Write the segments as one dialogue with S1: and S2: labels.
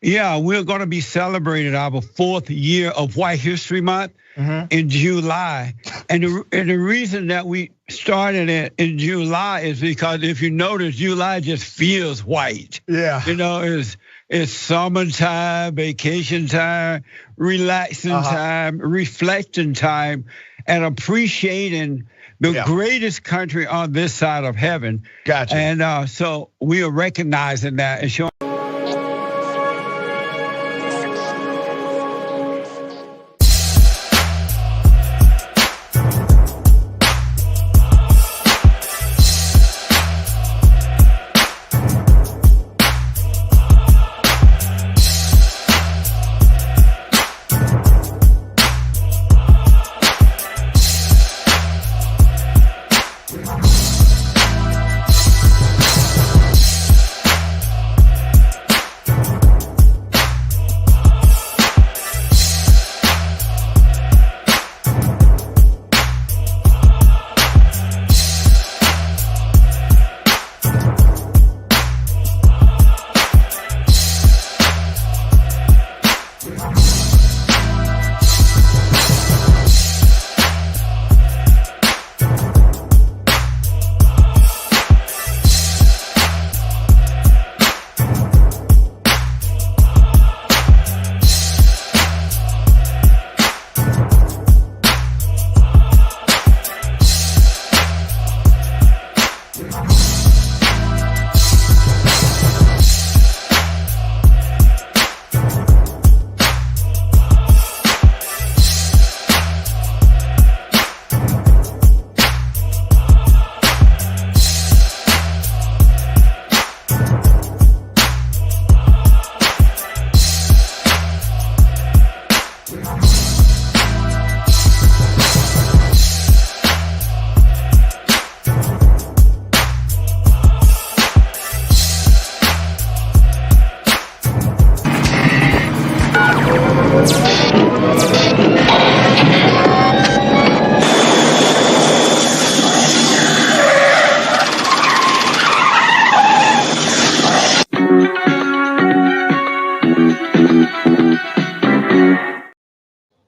S1: Yeah, we're going to be celebrating our fourth year of White History Month in July. And the reason that we started it in July is because if you notice, July just feels white.
S2: Yeah.
S1: You know, it's summertime, vacation time, relaxing time, reflecting time, and appreciating the greatest country on this side of heaven.
S2: Gotcha.
S1: And so we are recognizing that and showing.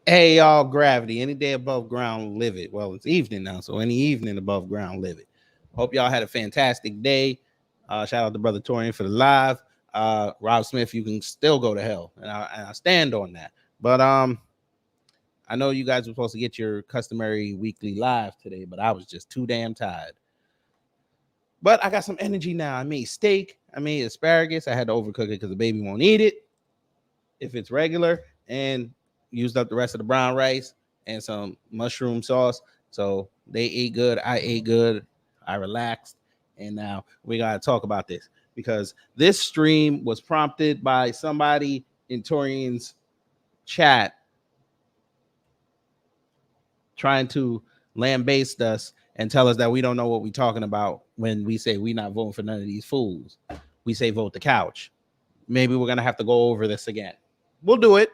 S3: Hey, y'all, Gravity. Any day above ground, live it. Well, it's evening now, so any evening above ground, live it. Hope y'all had a fantastic day. Shout out to Brother Torian for the live. Rob Smith, you can still go to hell, and I stand on that. But I know you guys were supposed to get your customary weekly live today, but I was just too damn tired. But I got some energy now. I made steak. I made asparagus. I had to overcook it because the baby won't eat it if it's regular, and used up the rest of the brown rice and some mushroom sauce. So they ate good. I ate good. I relaxed. And now we got to talk about this because this stream was prompted by somebody in Torian's chat trying to lambaste us and tell us that we don't know what we're talking about when we say we're not voting for none of these fools. We say vote the couch. Maybe we're going to have to go over this again. We'll do it.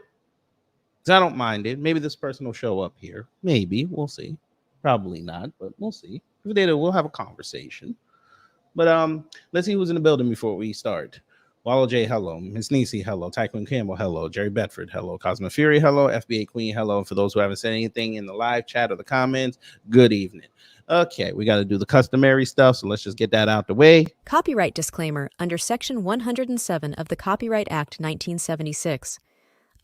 S3: I don't mind it. Maybe this person will show up here. Maybe. We'll see. Probably not, but we'll see. If they do, we'll have a conversation. But let's see who's in the building before we start. Wallow J, hello. Miss Nisi, hello. Tycoon Campbell, hello. Jerry Bedford, hello. Cosmo Fury, hello. FBA Queen, hello. And for those who haven't said anything in the live chat or the comments, good evening. Okay, we got to do the customary stuff, so let's just get that out the way.
S4: Copyright disclaimer under Section 107 of the Copyright Act 1976.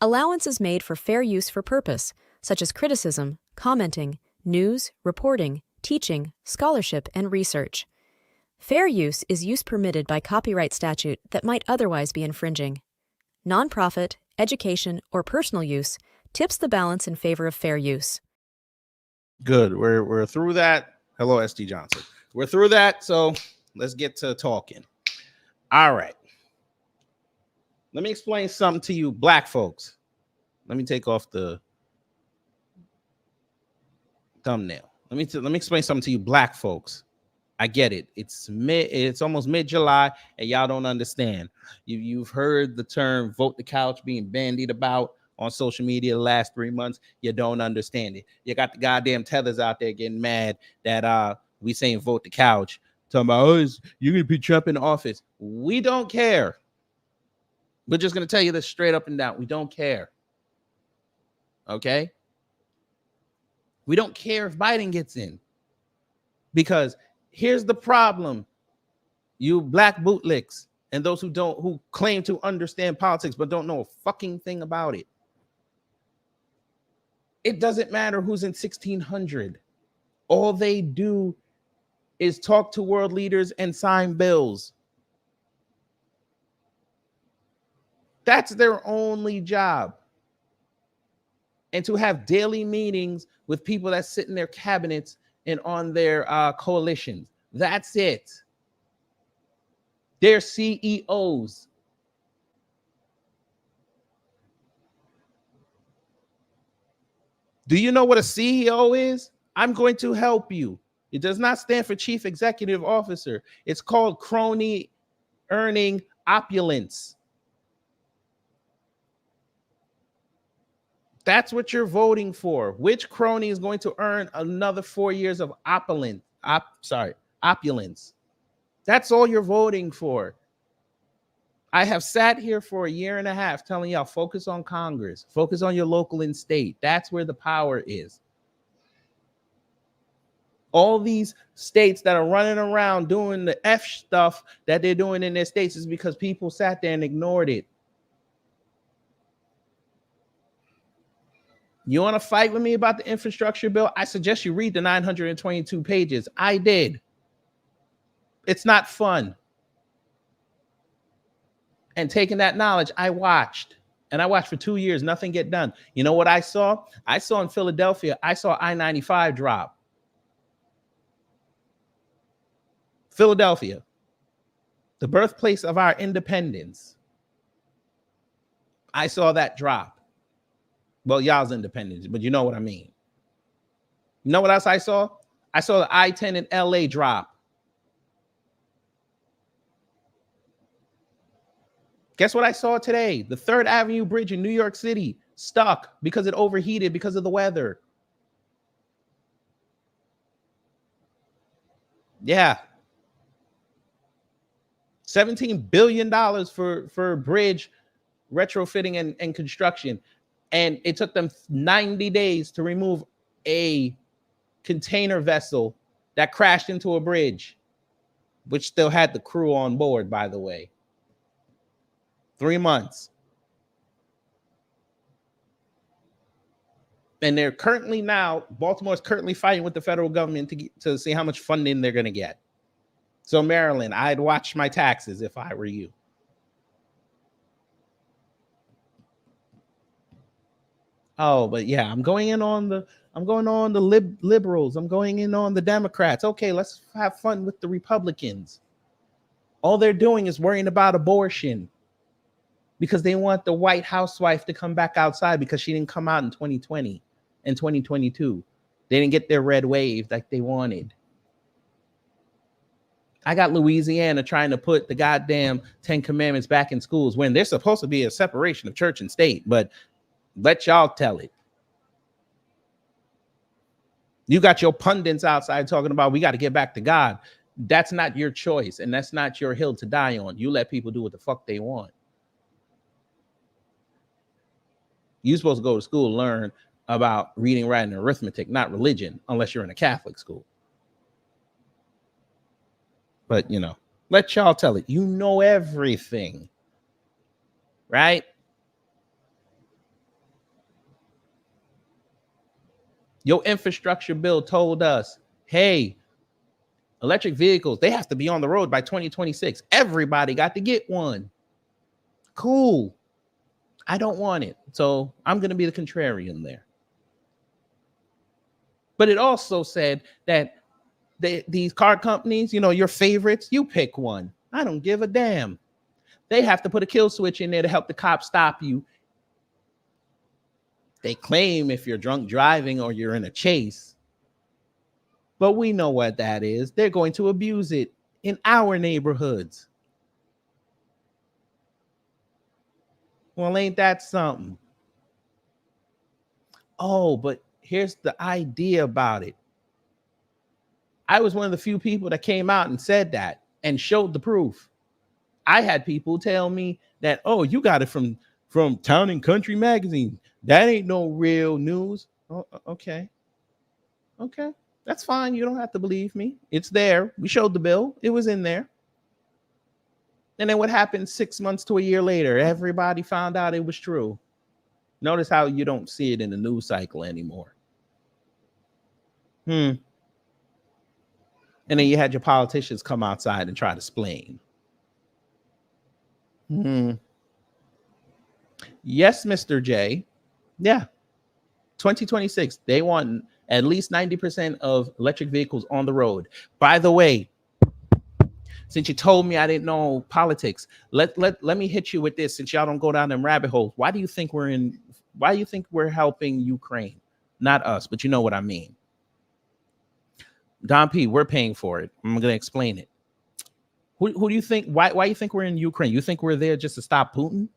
S4: Allowance is made for fair use for purpose, such as criticism, commenting, news, reporting, teaching, scholarship, and research. Fair use is use permitted by copyright statute that might otherwise be infringing. Nonprofit, education, or personal use tips the balance in favor of fair use.
S3: Good. We're through that. Hello, S.T. Johnson. We're through that, so let's get to talking. All right. Let me explain something to you, black folks. Let me take off the thumbnail. Let me explain something to you, black folks. I get it. It's almost mid-July, and y'all don't understand. You've heard the term "vote the couch" being bandied about on social media the last 3 months. You don't understand it. You got the goddamn tethers out there getting mad that we saying "vote the couch," talking about you're gonna be Trump in office. We don't care. We're just going to tell you this straight up and down. We don't care. Okay? We don't care if Biden gets in. Because here's the problem. You black bootlicks and those who claim to understand politics but don't know a fucking thing about it. It doesn't matter who's in 1600. All they do is talk to world leaders and sign bills. That's their only job. And to have daily meetings with people that sit in their cabinets and on their coalitions. That's it. They're CEOs. Do you know what a CEO is? I'm going to help you. It does not stand for Chief Executive Officer. It's called crony earning opulence. That's what you're voting for. Which crony is going to earn another 4 years of opulence? That's all you're voting for. I have sat here for a year and a half telling y'all, focus on Congress, focus on your local and state. That's where the power is. All these states that are running around doing the F stuff that they're doing in their states is because people sat there and ignored it. You want to fight with me about the infrastructure bill? I suggest you read the 922 pages. I did. It's not fun. And taking that knowledge, I watched. And I watched for 2 years, nothing get done. You know what I saw? I saw in Philadelphia, I saw I-95 drop. Philadelphia, the birthplace of our independence. I saw that drop. Well, y'all's independence, but you know what I mean. You know what else I saw? I saw the I-10 in LA drop. Guess what I saw today? The 3rd Avenue Bridge in New York City stuck because it overheated because of the weather. Yeah. $17 billion for bridge retrofitting and construction. And it took them 90 days to remove a container vessel that crashed into a bridge, which still had the crew on board, by the way. 3 months. And they're currently now, Baltimore is currently fighting with the federal government to see how much funding they're going to get. So Maryland, I'd watch my taxes if I were you. Oh, but yeah, I'm going on the liberals. I'm going in on the Democrats. Okay, let's have fun with the Republicans. All they're doing is worrying about abortion because they want the white housewife to come back outside because she didn't come out in 2020 and 2022. They didn't get their red wave like they wanted. I got Louisiana trying to put the goddamn 10 Commandments back in schools when there's supposed to be a separation of church and state, but let y'all tell it. You got your pundits outside talking about we got to get back to God. That's not your choice, and that's not your hill to die on. You let people do what the fuck they want. You're supposed to go to school and learn about reading, writing, and arithmetic, not religion, unless you're in a Catholic school. But, you know, let y'all tell it. You know everything, right? Your infrastructure bill told us, hey, electric vehicles, they have to be on the road by 2026. Everybody got to get one. Cool. I don't want it. So I'm going to be the contrarian there. But it also said that these car companies, you know, your favorites, you pick one. I don't give a damn. They have to put a kill switch in there to help the cops stop you. They claim if you're drunk driving or you're in a chase. But we know what that is. They're going to abuse it in our neighborhoods. Well, ain't that something? Oh, but here's the idea about it. I was one of the few people that came out and said that and showed the proof. I had people tell me that, oh, you got it from Town and Country magazine. That ain't no real news. Oh, okay. Okay. That's fine. You don't have to believe me. It's there. We showed the bill. It was in there. And then what happened 6 months to a year later? Everybody found out it was true. Notice how you don't see it in the news cycle anymore. And then you had your politicians come outside and try to explain. Yes, Mr. J. Yeah. 2026, they want at least 90% of electric vehicles on the road. By the way, since you told me I didn't know politics, let me hit you with this. Since y'all don't go down them rabbit holes, why do you think we're helping Ukraine? Not us, but you know what I mean. Don P, we're paying for it. I'm gonna explain it. Who do you think? Why you think we're in Ukraine? You think we're there just to stop Putin?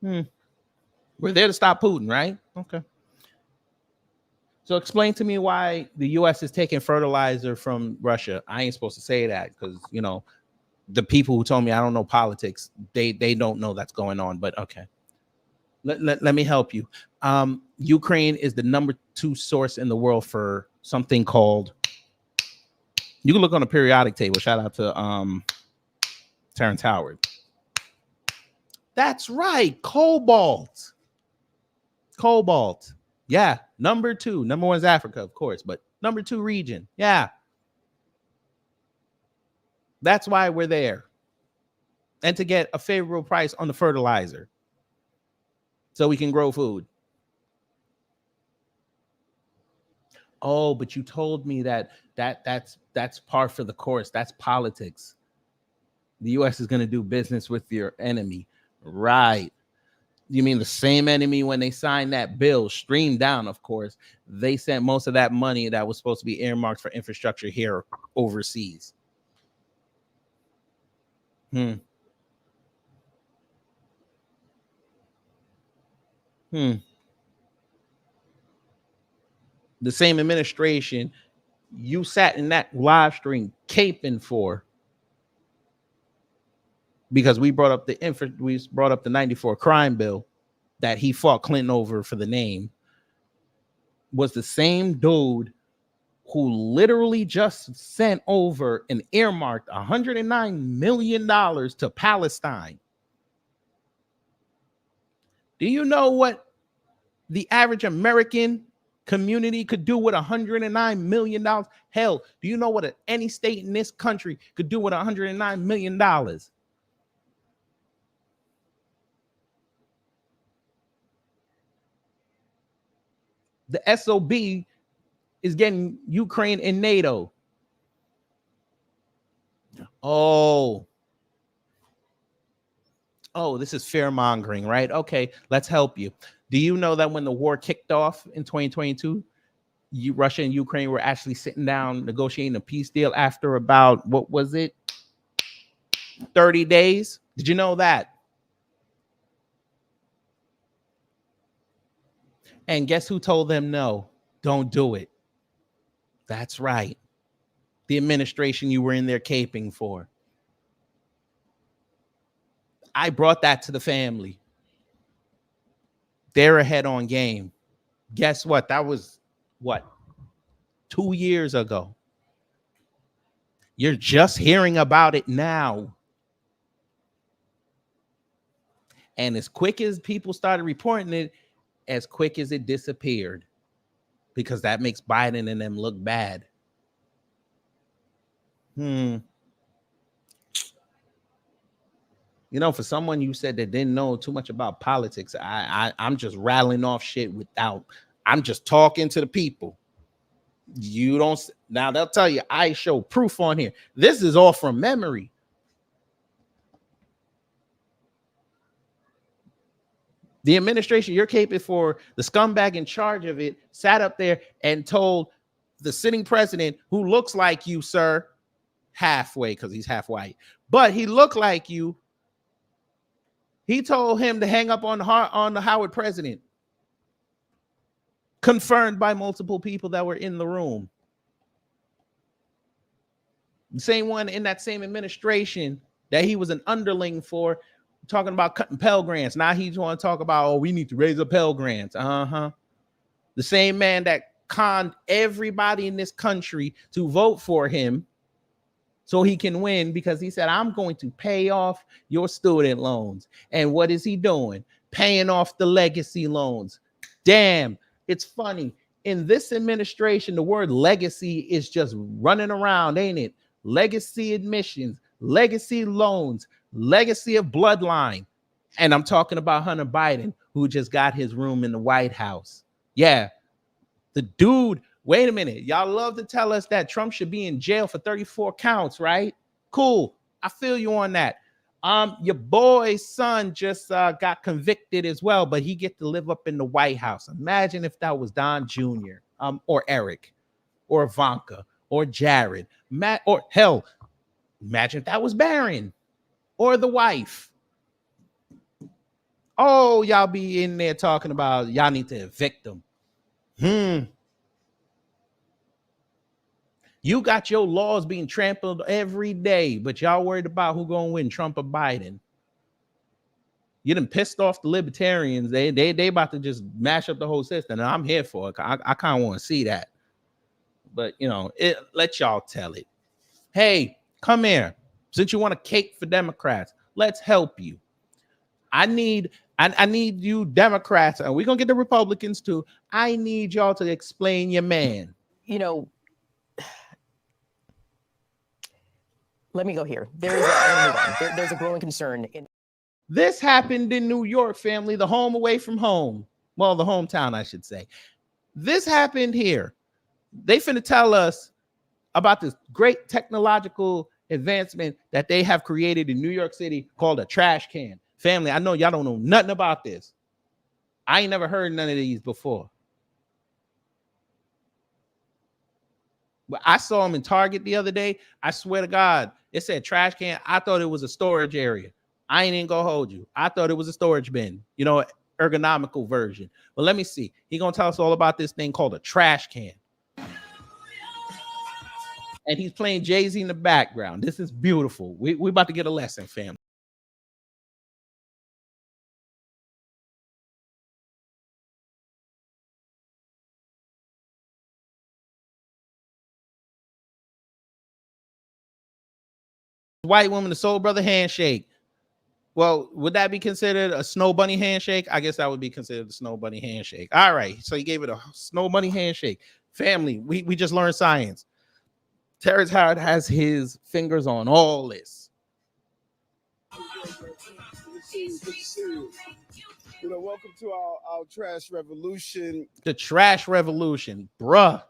S3: We're there to stop Putin, right? Okay. So explain to me why the U.S. is taking fertilizer from Russia. I ain't supposed to say that because, you know, the people who told me I don't know politics, they don't know that's going on. But okay, let me help you. Ukraine is the number 2 source in the world for something called, you can look on the periodic table. Shout out to Terrence Howard. That's right, cobalt. Cobalt. Yeah, number 2. Number 1 is Africa, of course, but number 2 region. Yeah. That's why we're there. And to get a favorable price on the fertilizer so we can grow food. Oh, but you told me that's par for the course. That's politics. The U.S. is going to do business with your enemy. Right. You mean the same enemy when they signed that bill, streamed down, of course, they sent most of that money that was supposed to be earmarked for infrastructure here overseas. The same administration you sat in that live stream caping for, because we brought up the 94 crime bill that he fought Clinton over for the name, was the same dude who literally just sent over and earmarked $109 million to Palestine. Do you know what the average American community could do with $109 million? Hell, do you know what any state in this country could do with $109 million? The SOB is getting Ukraine in NATO. Oh, this is fear mongering, right? Okay, let's help you. Do you know that when the war kicked off in 2022, Russia and Ukraine were actually sitting down negotiating a peace deal after about, what was it, 30 days? Did you know that? And guess who told them no? Don't do it. That's right. The administration you were in there caping for. I brought that to the family. They're ahead on game. Guess what? That was, 2 years ago. You're just hearing about it now. And as quick as people started reporting it, as quick as it disappeared, because that makes Biden and them look bad. You know, for someone you said that didn't know too much about politics, I'm just rattling off shit I'm just talking to the people. You don't, now they'll tell you I show proof on here. This is all from memory. The administration you're caping for, the scumbag in charge of it, sat up there and told the sitting president, who looks like you, sir, halfway, because he's half white, but he looked like you. He told him to hang up on the Howard president. Confirmed by multiple people that were in the room. The same one in that same administration that he was an underling for, talking about cutting Pell Grants. Now he's want to talk about, oh, we need to raise up Pell Grants. The same man that conned everybody in this country to vote for him so he can win, because he said, I'm going to pay off your student loans. And what is he doing? Paying off the legacy loans. Damn, it's funny. In this administration, the word legacy is just running around, ain't it? Legacy admissions, legacy loans, legacy of bloodline. And I'm talking about Hunter Biden, who just got his room in the White House. Yeah, the dude, wait a minute. Y'all love to tell us that Trump should be in jail for 34 counts, right? Cool. I feel you on that. Your boy's son just got convicted as well, but he get to live up in the White House. Imagine if that was Don Jr., or Eric, or Ivanka, or Jared, Matt, or hell, imagine if that was Barron, or the wife. Oh, y'all be in there talking about y'all need to evict them. You got your laws being trampled every day, but y'all worried about who gonna win, Trump or Biden. You done pissed off the libertarians. They about to just mash up the whole system, and I'm here for it. I kind of want to see that. But you know, let y'all tell it. Hey, come here. Since you want a cake for Democrats, let's help you. I need you Democrats, and we're gonna get the Republicans too. I need y'all to explain your man.
S2: You know, let me go here. There's a growing concern.
S3: This happened in New York, family, the home away from home. Well, the hometown, I should say. This happened here. They finna tell us about this great technological advancement that they have created in New York City called a trash can. Family, I know y'all don't know nothing about this. I ain't never heard none of these before. But I saw them in Target the other day. I swear to God, it said trash can. I thought it was a storage area. I ain't even gonna hold you. I thought it was a storage bin, you know, ergonomical version. But let me see. He gonna tell us all about this thing called a trash can. And he's playing Jay-Z in the background. This is beautiful. We about to get a lesson, family. White woman, the soul brother handshake. Well, would that be considered a snow bunny handshake? I guess that would be considered a snow bunny handshake. All right. So he gave it a snow bunny handshake. Family, we just learned science. Terrence Howard has his fingers on all this.
S5: You know, welcome to our trash revolution.
S3: The trash revolution, bruh.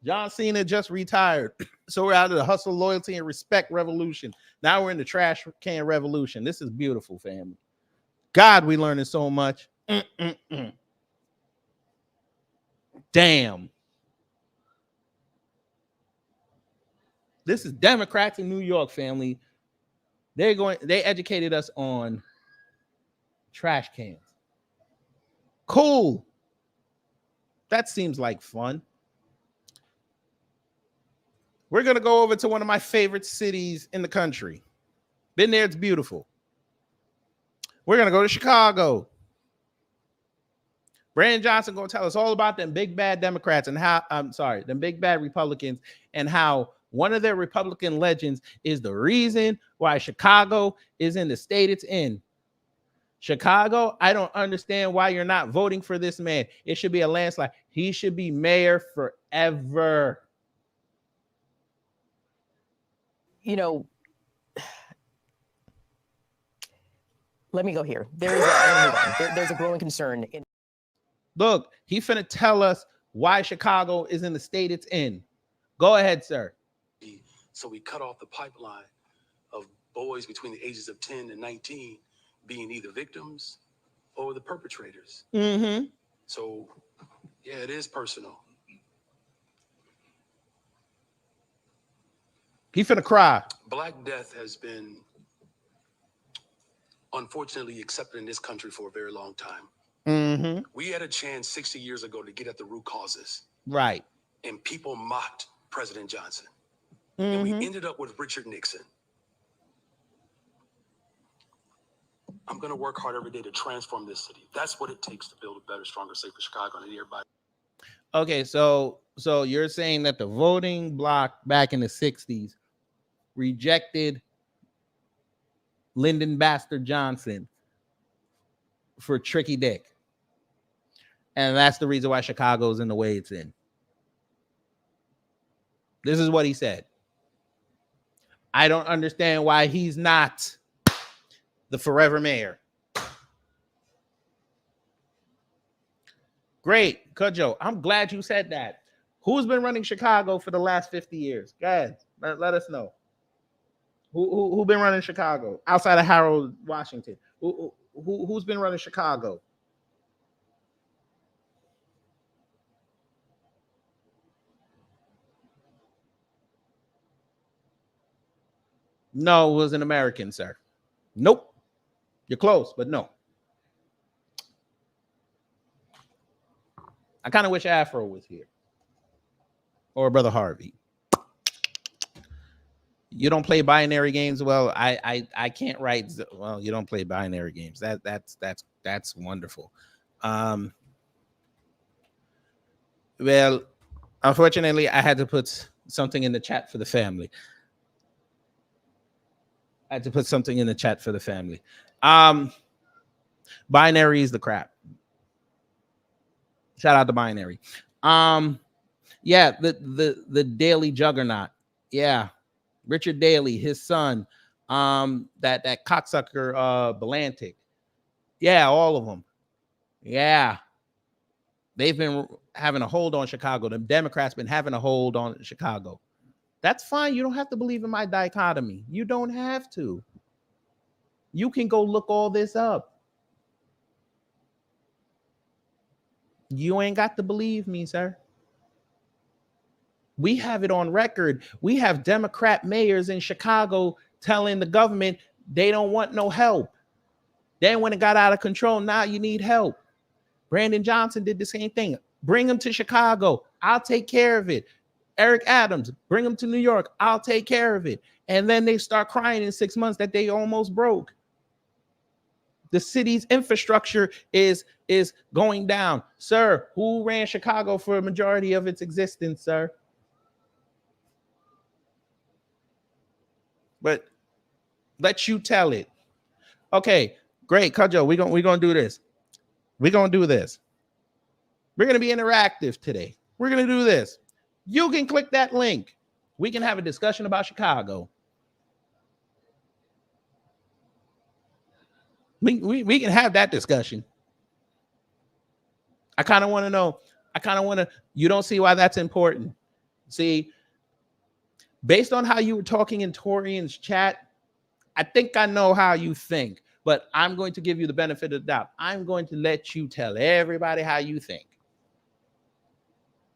S3: John Cena just retired. So we're out of the hustle, loyalty, and respect revolution. Now we're in the trash can revolution. This is beautiful, family. God, we learning so much. Damn. This is Democrats in New York, family. They educated us on trash cans. Cool. That seems like fun. We're going to go over to one of my favorite cities in the country. Been there, it's beautiful. We're going to go to Chicago. Brandon Johnson going to tell us all about them big bad Democrats and how, them big bad Republicans, and how one of their Republican legends is the reason why Chicago is in the state it's in. Chicago, I don't understand why you're not voting for this man. It should be a landslide. He should be mayor forever.
S2: You know, let me go here. There's a growing concern.
S3: Look, he finna tell us why Chicago is in the state it's in. Go ahead, sir.
S6: So we cut off the pipeline of boys between the ages of 10 and 19 being either victims or the perpetrators.
S3: Mm-hmm.
S6: So, yeah, it is personal.
S3: He finna cry.
S6: Black death has been unfortunately accepted in this country for a very long time.
S3: Mm-hmm.
S6: We had a chance 60 years ago to get at the root causes.
S3: Right.
S6: And people mocked President Johnson.
S3: Mm-hmm.
S6: And we ended up with Richard Nixon. I'm going to work hard every day to transform this city. That's what it takes to build a better, stronger, safer Chicago. And everybody.
S3: Okay, so you're saying that the voting bloc back in the 60s rejected Lyndon Baxter Johnson for Tricky Dick. And that's the reason why Chicago's in the way it's in. This is what he said. I don't understand why he's not the forever mayor. Great, Kudjo. I'm glad you said that. Who's been running Chicago for the last 50 years? Go ahead. Let us know. Who been running Chicago outside of Harold Washington? Who's been running Chicago? No, it was an American, sir. Nope. You're close, but no. I kind of wish Afro was here. Or Brother Harvey. You don't play binary games? Well, I can't write. Well, you don't play binary games. That's wonderful. Well, unfortunately, I had to put something in the chat for the family. Binary is the crap. Shout out to Binary. Yeah, the Daily Juggernaut. Yeah, Richard Daley, his son. That cocksucker Belantic. Yeah, all of them. Yeah, they've been having a hold on Chicago. The Democrats been having a hold on Chicago. That's fine. You don't have to believe in my dichotomy. You don't have to. You can go look all this up. You ain't got to believe me, sir. We have it on record. We have Democrat mayors in Chicago telling the government they don't want no help. Then when it got out of control, now you need help. Brandon Johnson did the same thing. Bring him to Chicago. I'll take care of it. Eric Adams, bring him to New York. I'll take care of it. And then they start crying in 6 months that they almost broke. The city's infrastructure is going down. Sir, who ran Chicago for a majority of its existence, sir? But let you tell it. Okay, great, Kudjo. We're gonna do this. We're gonna do this. We're gonna be interactive today. We're gonna do this. You can click that link. We can have a discussion about Chicago. We can have that discussion. I kind of want to know. You don't see why that's important. See, based on how you were talking in Torian's chat, I think I know how you think, but I'm going to give you the benefit of the doubt. I'm going to let you tell everybody how you think.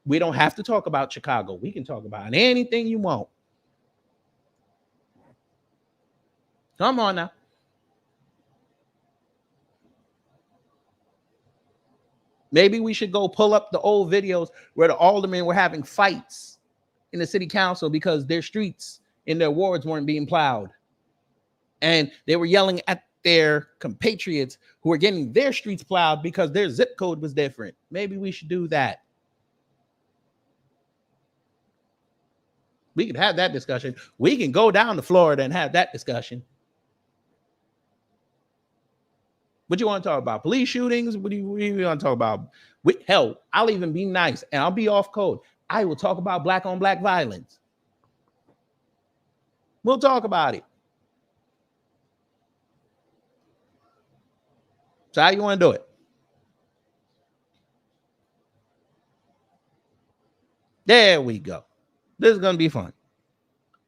S3: We don't have to talk about Chicago. We can talk about anything you want. Come on now. Maybe we should go pull up the old videos where the aldermen were having fights in the city council because their streets in their wards weren't being plowed. And they were yelling at their compatriots who were getting their streets plowed because their zip code was different. Maybe we should do that. We can have that discussion. We can go down to Florida and have that discussion. What you want to talk about? Police shootings? What do you want to talk about? Hell, I'll even be nice and I'll be off code. I will talk about black on black violence. We'll talk about it. So how you want to do it? There we go. This is going to be fun.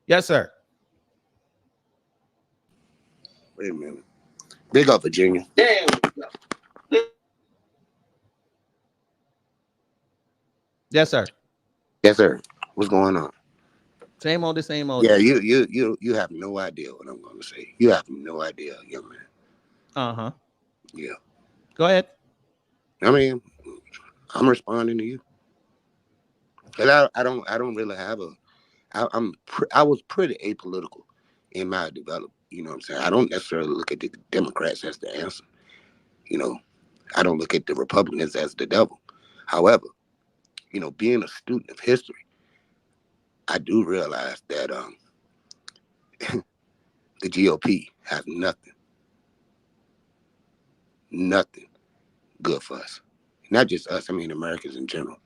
S3: Yes, sir.
S7: Wait a minute. Big up, Virginia.
S3: There we go. Yes, sir.
S7: Yes, sir. What's going on?
S3: Same old, the same old.
S7: Yeah, you have no idea what I'm going to say. You have no idea, young man.
S3: Uh-huh.
S7: Yeah.
S3: Go ahead.
S7: I mean, I'm responding to you. But I don't really have I was pretty apolitical in my You know what I'm saying? I don't necessarily look at the Democrats as the answer. You know, I don't look at the Republicans as the devil. However, you know, being a student of history, I do realize that the GOP has nothing good for us. Not just us, I mean Americans in general.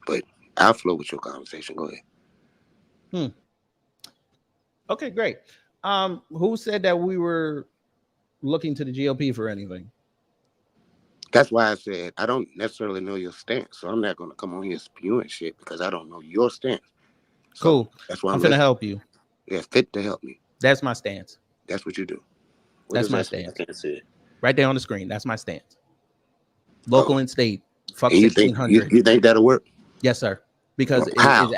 S7: But I'll flow with your conversation. Go ahead.
S3: Okay, great. Who said that we were looking to the GOP for anything?
S7: That's why I said I don't necessarily know your stance, so I'm not going to come on here spewing shit because I don't know your stance. So
S3: Cool.
S7: That's why
S3: I'm finna help you.
S7: Yeah, fit to help me.
S3: That's my stance.
S7: That's what you do.
S3: That's my stance.
S7: I can't see it.
S3: Right there on the screen. That's my stance. Local and state. Fuck
S7: And
S3: 1600.
S7: You think that'll work?
S3: Yes, sir. Because
S7: How?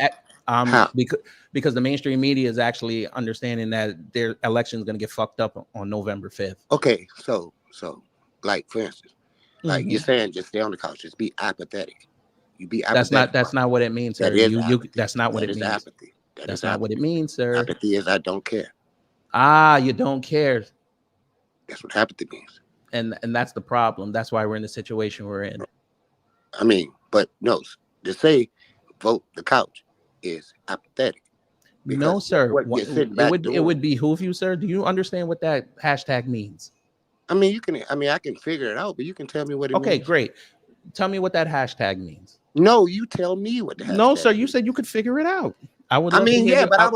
S3: Because the mainstream media is actually understanding that their election is going to get fucked up on November 5th.
S7: Okay, so like for instance, like you're saying, just stay on the couch, just be apathetic. You be apathetic.
S3: That's not what it means, sir. That's not what it means.
S7: Apathy.
S3: That's not what it means, sir.
S7: Apathy is I don't care.
S3: You don't care.
S7: That's what apathy means.
S3: And that's the problem. That's why we're in the situation we're in.
S7: I mean, but no, to say vote the couch is apathetic.
S3: No, sir. It would behoove you, sir. Do you understand what that hashtag means?
S7: I mean, I can figure it out, but you can tell me what it means.
S3: Okay, great. Tell me what that hashtag means.
S7: No, you tell me what the hashtag
S3: No, sir.
S7: means.
S3: You said you could figure it out.
S7: I would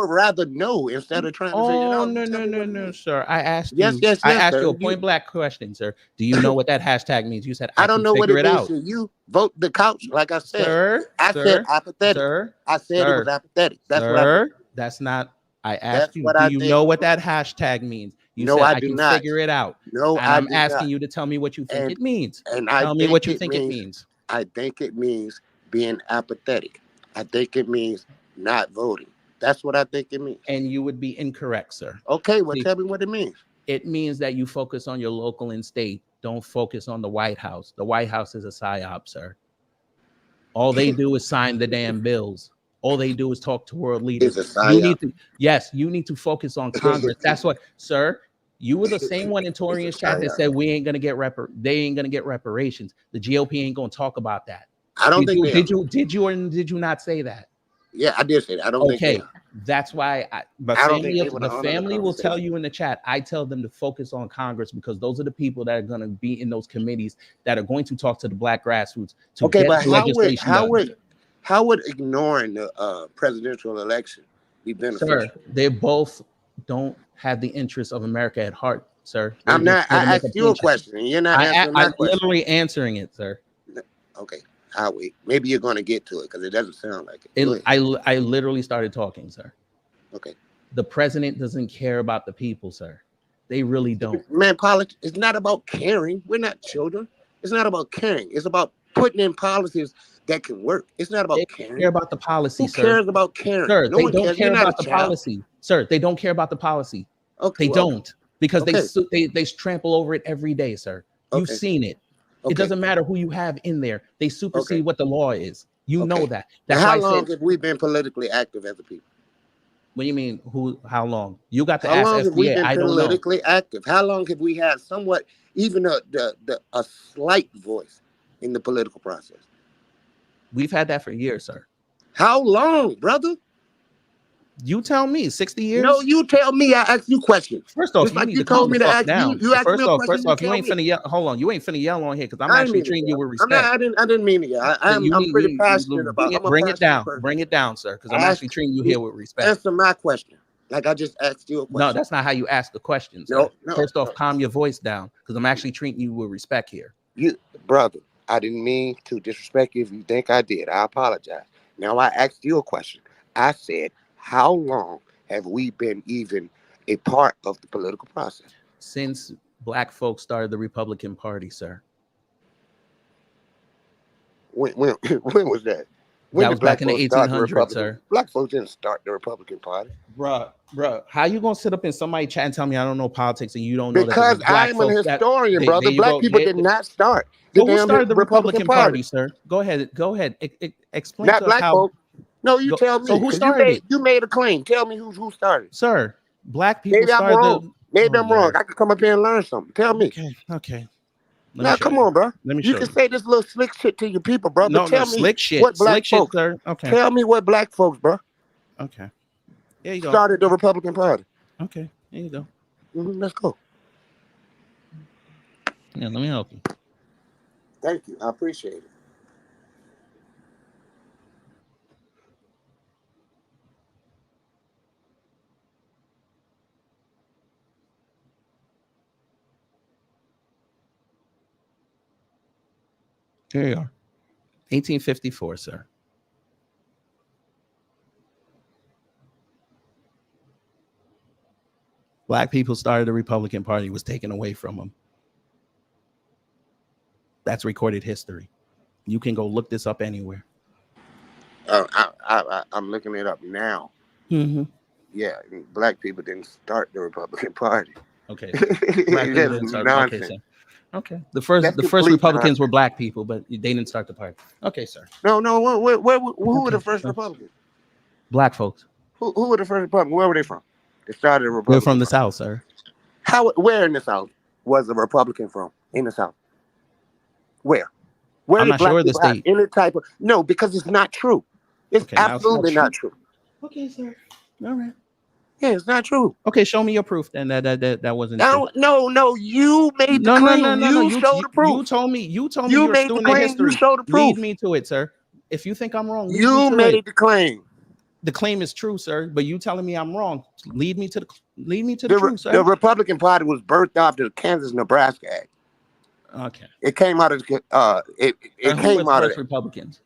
S7: rather know instead of trying to figure it out.
S3: No, sir. I asked you.
S7: Yes,
S3: I asked
S7: sir.
S3: you a point blank question, sir. Do you know what that hashtag means? You said
S7: I don't know what it means.
S3: out.
S7: So you vote the couch, like I said.
S3: Sir,
S7: I said apathetic.
S3: Sir,
S7: I said it was apathetic. That's
S3: sir,
S7: what I said.
S3: that's not. I asked you.
S7: Do
S3: you know what that hashtag means? You said I do not figure it out.
S7: No,
S3: and I'm asking you to tell me what you think it means.
S7: And
S3: tell me what you think it means.
S7: I think it means being apathetic. I think it means not voting. That's what I think it means.
S3: And you would be incorrect, sir.
S7: Okay, well, tell me what it means.
S3: It means that you focus on your local and state. Don't focus on the White House. The White House is a psyop, sir. All they do is sign the damn bills. All they do is talk to world leaders. You need to focus on Congress. That's what, sir. You were the same one in Torian's chat that said we ain't gonna get they ain't gonna get reparations. The GOP ain't gonna talk about that.
S7: I don't think
S3: did you or did you not say that?
S7: Yeah, I did say that. I don't think they are.
S3: That's why the family will tell you in the chat. I tell them to focus on Congress because those are the people that are going to be in those committees that are going to talk to the black grassroots to get legislation done.
S7: How would ignoring the presidential election be beneficial?
S3: Sir, they both don't have the interests of America at heart, sir.
S7: I asked you a question, and you're not answering my question.
S3: I'm literally answering it, sir.
S7: Okay. I'll wait. Maybe you're going to get to it because it doesn't sound like it.
S3: I literally started talking, sir.
S7: Okay.
S3: The president doesn't care about the people, sir. They really don't.
S7: Man, politics, it's not about caring. We're not children. It's not about caring. It's about putting in policies that can work. It's not about caring.
S3: They care about the policy, sir.
S7: Who cares about caring?
S3: Sir, they don't care about the policy. Sir, they don't care about the policy. Okay. They don't because they trample over it every day, sir. You've seen it. Okay. It doesn't matter who you have in there. They supersede what the law is. You know that. That's
S7: how long have we been politically active as a people?
S3: What do you mean? How long? You got to
S7: ask
S3: FBA.
S7: How long have we been
S3: politically
S7: active? How long have we had somewhat, even a slight voice in the political process?
S3: We've had that for years, sir.
S7: How long, brother?
S3: You tell me, 60 years?
S7: No, you tell me. I ask you questions.
S3: First off, you told me to ask you. You asked me a question.
S7: First off,
S3: you ain't finna yell. Hold on, you ain't finna yell on here because I'm actually treating you with respect.
S7: I didn't mean to yell. I'm pretty passionate about it.
S3: Bring it down. Bring it down, sir, because I'm actually treating you here with respect.
S7: Answer my question. Like I just asked you a question.
S3: No, that's not how you ask the question. No. First off, calm your voice down because I'm actually treating you with respect here.
S7: Brother, I didn't mean to disrespect you. If you think I did, I apologize. Now I asked you a question. I said, how long have we been even a part of the political process?
S3: Since black folks started the Republican Party, sir.
S7: When was that? When
S3: that was back in the 1800s, sir.
S7: Black folks didn't start the Republican Party.
S3: Bruh, how you gonna sit up in somebody's chat and tell me I don't know politics and you don't know
S7: because
S3: that
S7: I'm an historian, brother. Black people did not start.
S3: Who started the Republican Party, sir? Go ahead. Explain
S7: not
S3: to
S7: black
S3: us how.
S7: Folk. No, you tell me.
S3: So who started it?
S7: You made a claim. Tell me who started.
S3: Sir, black people started
S7: Maybe I'm wrong. I could come up here and learn something. Tell me.
S3: Okay.
S7: Now, come on, bro.
S3: Let me
S7: you
S3: show
S7: can
S3: you.
S7: say this little slick shit to your people, bro.
S3: No,
S7: But tell me
S3: slick shit.
S7: what black
S3: Slick shit,
S7: folks.
S3: sir. Okay.
S7: Tell me what black folks, bro.
S3: Okay. Here you go.
S7: Started the Republican Party.
S3: Okay. Here you go.
S7: Let's go.
S3: Yeah, let me help you.
S7: Thank you. I appreciate it.
S3: Here you are. 1854, sir. Black people started the Republican Party, was taken away from them. That's recorded history. You can go look this up anywhere.
S7: I'm looking it up now.
S3: Mm-hmm.
S7: Yeah, black people didn't start the Republican Party.
S3: Okay. Black people didn't start. Okay, sir. Okay. The first Republicans were black people, but they didn't start the party. Okay, sir.
S7: No. Who were the first Republicans?
S3: Black folks.
S7: Who were the first Republicans? Where were they from? They started a Republican.
S3: They're from the South, sir.
S7: Where in the South was a Republican from? In the South? Where?
S3: I'm not sure of the state.
S7: Any type of because it's not true. It's absolutely not true.
S3: Okay, sir. All right.
S7: Yeah, it's not true.
S3: Okay, show me your proof then that wasn't
S7: true. No, you made the claim. You showed the proof.
S3: You told me you're a student of history.
S7: You showed the proof.
S3: Lead me to it, sir. If you think I'm wrong,
S7: you made the claim.
S3: The claim is true, sir, but you telling me I'm wrong. Lead me to the truth, sir.
S7: The Republican Party was birthed off the Kansas-Nebraska Act.
S3: Okay.
S7: It came out of it came out of
S3: Republicans.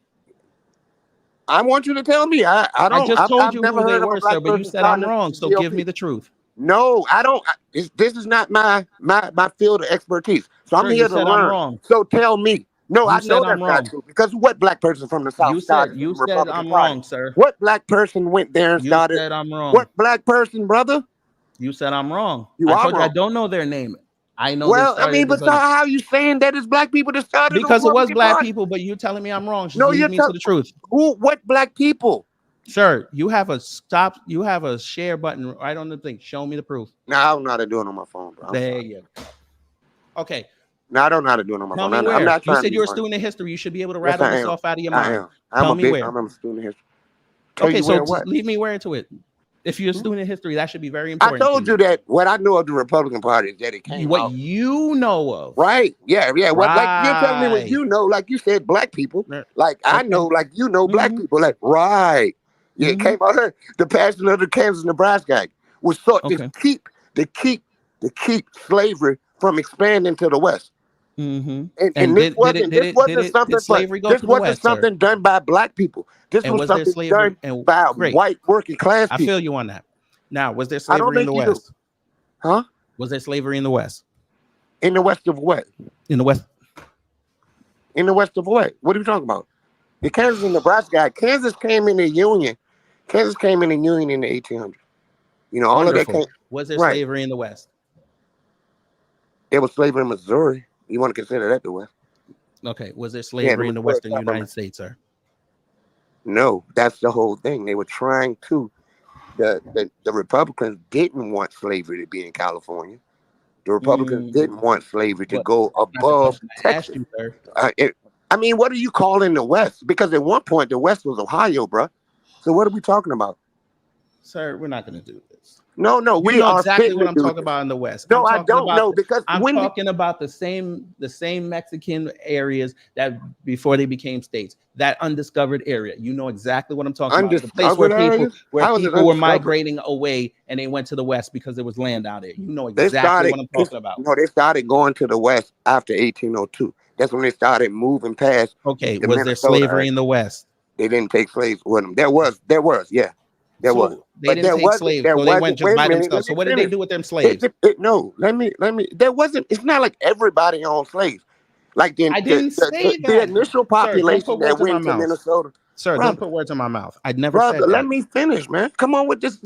S7: I want you to tell me. I don't.
S3: I just told you
S7: never
S3: who they
S7: heard
S3: were,
S7: of a black
S3: sir, but you said I'm wrong. So give me the truth.
S7: No, I don't. This is not my field of expertise. So I'm here to learn. So tell me. No, I know that's not true. Because what black person from the South started the Republican Party?
S3: Wrong, sir.
S7: What black person went there and started?
S3: You said I'm wrong.
S7: What black person, brother?
S3: You said I'm wrong.
S7: I told
S3: you I don't know their name. I know.
S7: Well, I mean, but so how are you saying that it's black people that started?
S3: Because it was black people, but you telling me I'm wrong. Just lead me to the truth.
S7: What black people?
S3: Sir, you have a share button right on the thing. Show me the proof.
S7: No, I don't know how to do it on my phone, bro.
S3: There you go. Okay.
S7: No, I don't know how to do it on my phone.
S3: I'm not you said you're a student of history. You should be able to rattle this off out of your mind.
S7: I'm a student of history.
S3: Okay, so lead me where to it. If you're a student of history, that should be very important.
S7: I told you that what I know of the Republican Party is that it came
S3: out. You know of.
S7: Right. Yeah. What, like you're telling me what you know, like you said, black people. Like I know, like you know, black people. Like, right. Yeah, it came out of the passing of the Kansas-Nebraska Act was sought to keep slavery from expanding to the West.
S3: Mm-hmm.
S7: And this wasn't something done by black people. This was something done by white working class people.
S3: I feel you on that. Now, was there slavery in the West?
S7: Huh?
S3: Was there slavery in the West?
S7: In the West of what?
S3: In the West.
S7: In the West of what? What are you talking about? The Kansas and Nebraska. Kansas came in the Union. Kansas came in the Union in the 1800s. You know, all of that came.
S3: Was there slavery in the West?
S7: There was slavery in Missouri. You want to consider that the West?
S3: Okay. Was there slavery in the Western United States, sir?
S7: No, that's the whole thing. They were trying to. The Republicans didn't want slavery to be in California. The Republicans didn't want slavery to go above Texas. I mean, what are you calling the West? Because at one point the West was Ohio, bro. So what are we talking about?
S3: Sir, we're not going to do this.
S7: No, we
S3: know
S7: are
S3: exactly what I'm talking about in the West.
S7: No, I don't know because
S3: I'm talking about the same Mexican areas that before they became states, that undiscovered area. You know exactly what I'm talking about. The place where people were migrating away and they went to the West because there was land out there. You know exactly what I'm talking about.
S7: No, they started going to the West after 1802. That's when they started moving past.
S3: Okay, was there slavery in the West?
S7: They didn't take slaves with them. There was, yeah. There was.
S3: They didn't take slaves, so they went just by themselves. So what did they do with them slaves?
S7: No, let me. There wasn't. It's not like everybody owned slaves. Like the initial population that went to Minnesota.
S3: Sir, don't put words in my mouth. I never said that.
S7: Let me finish, man. Come on with this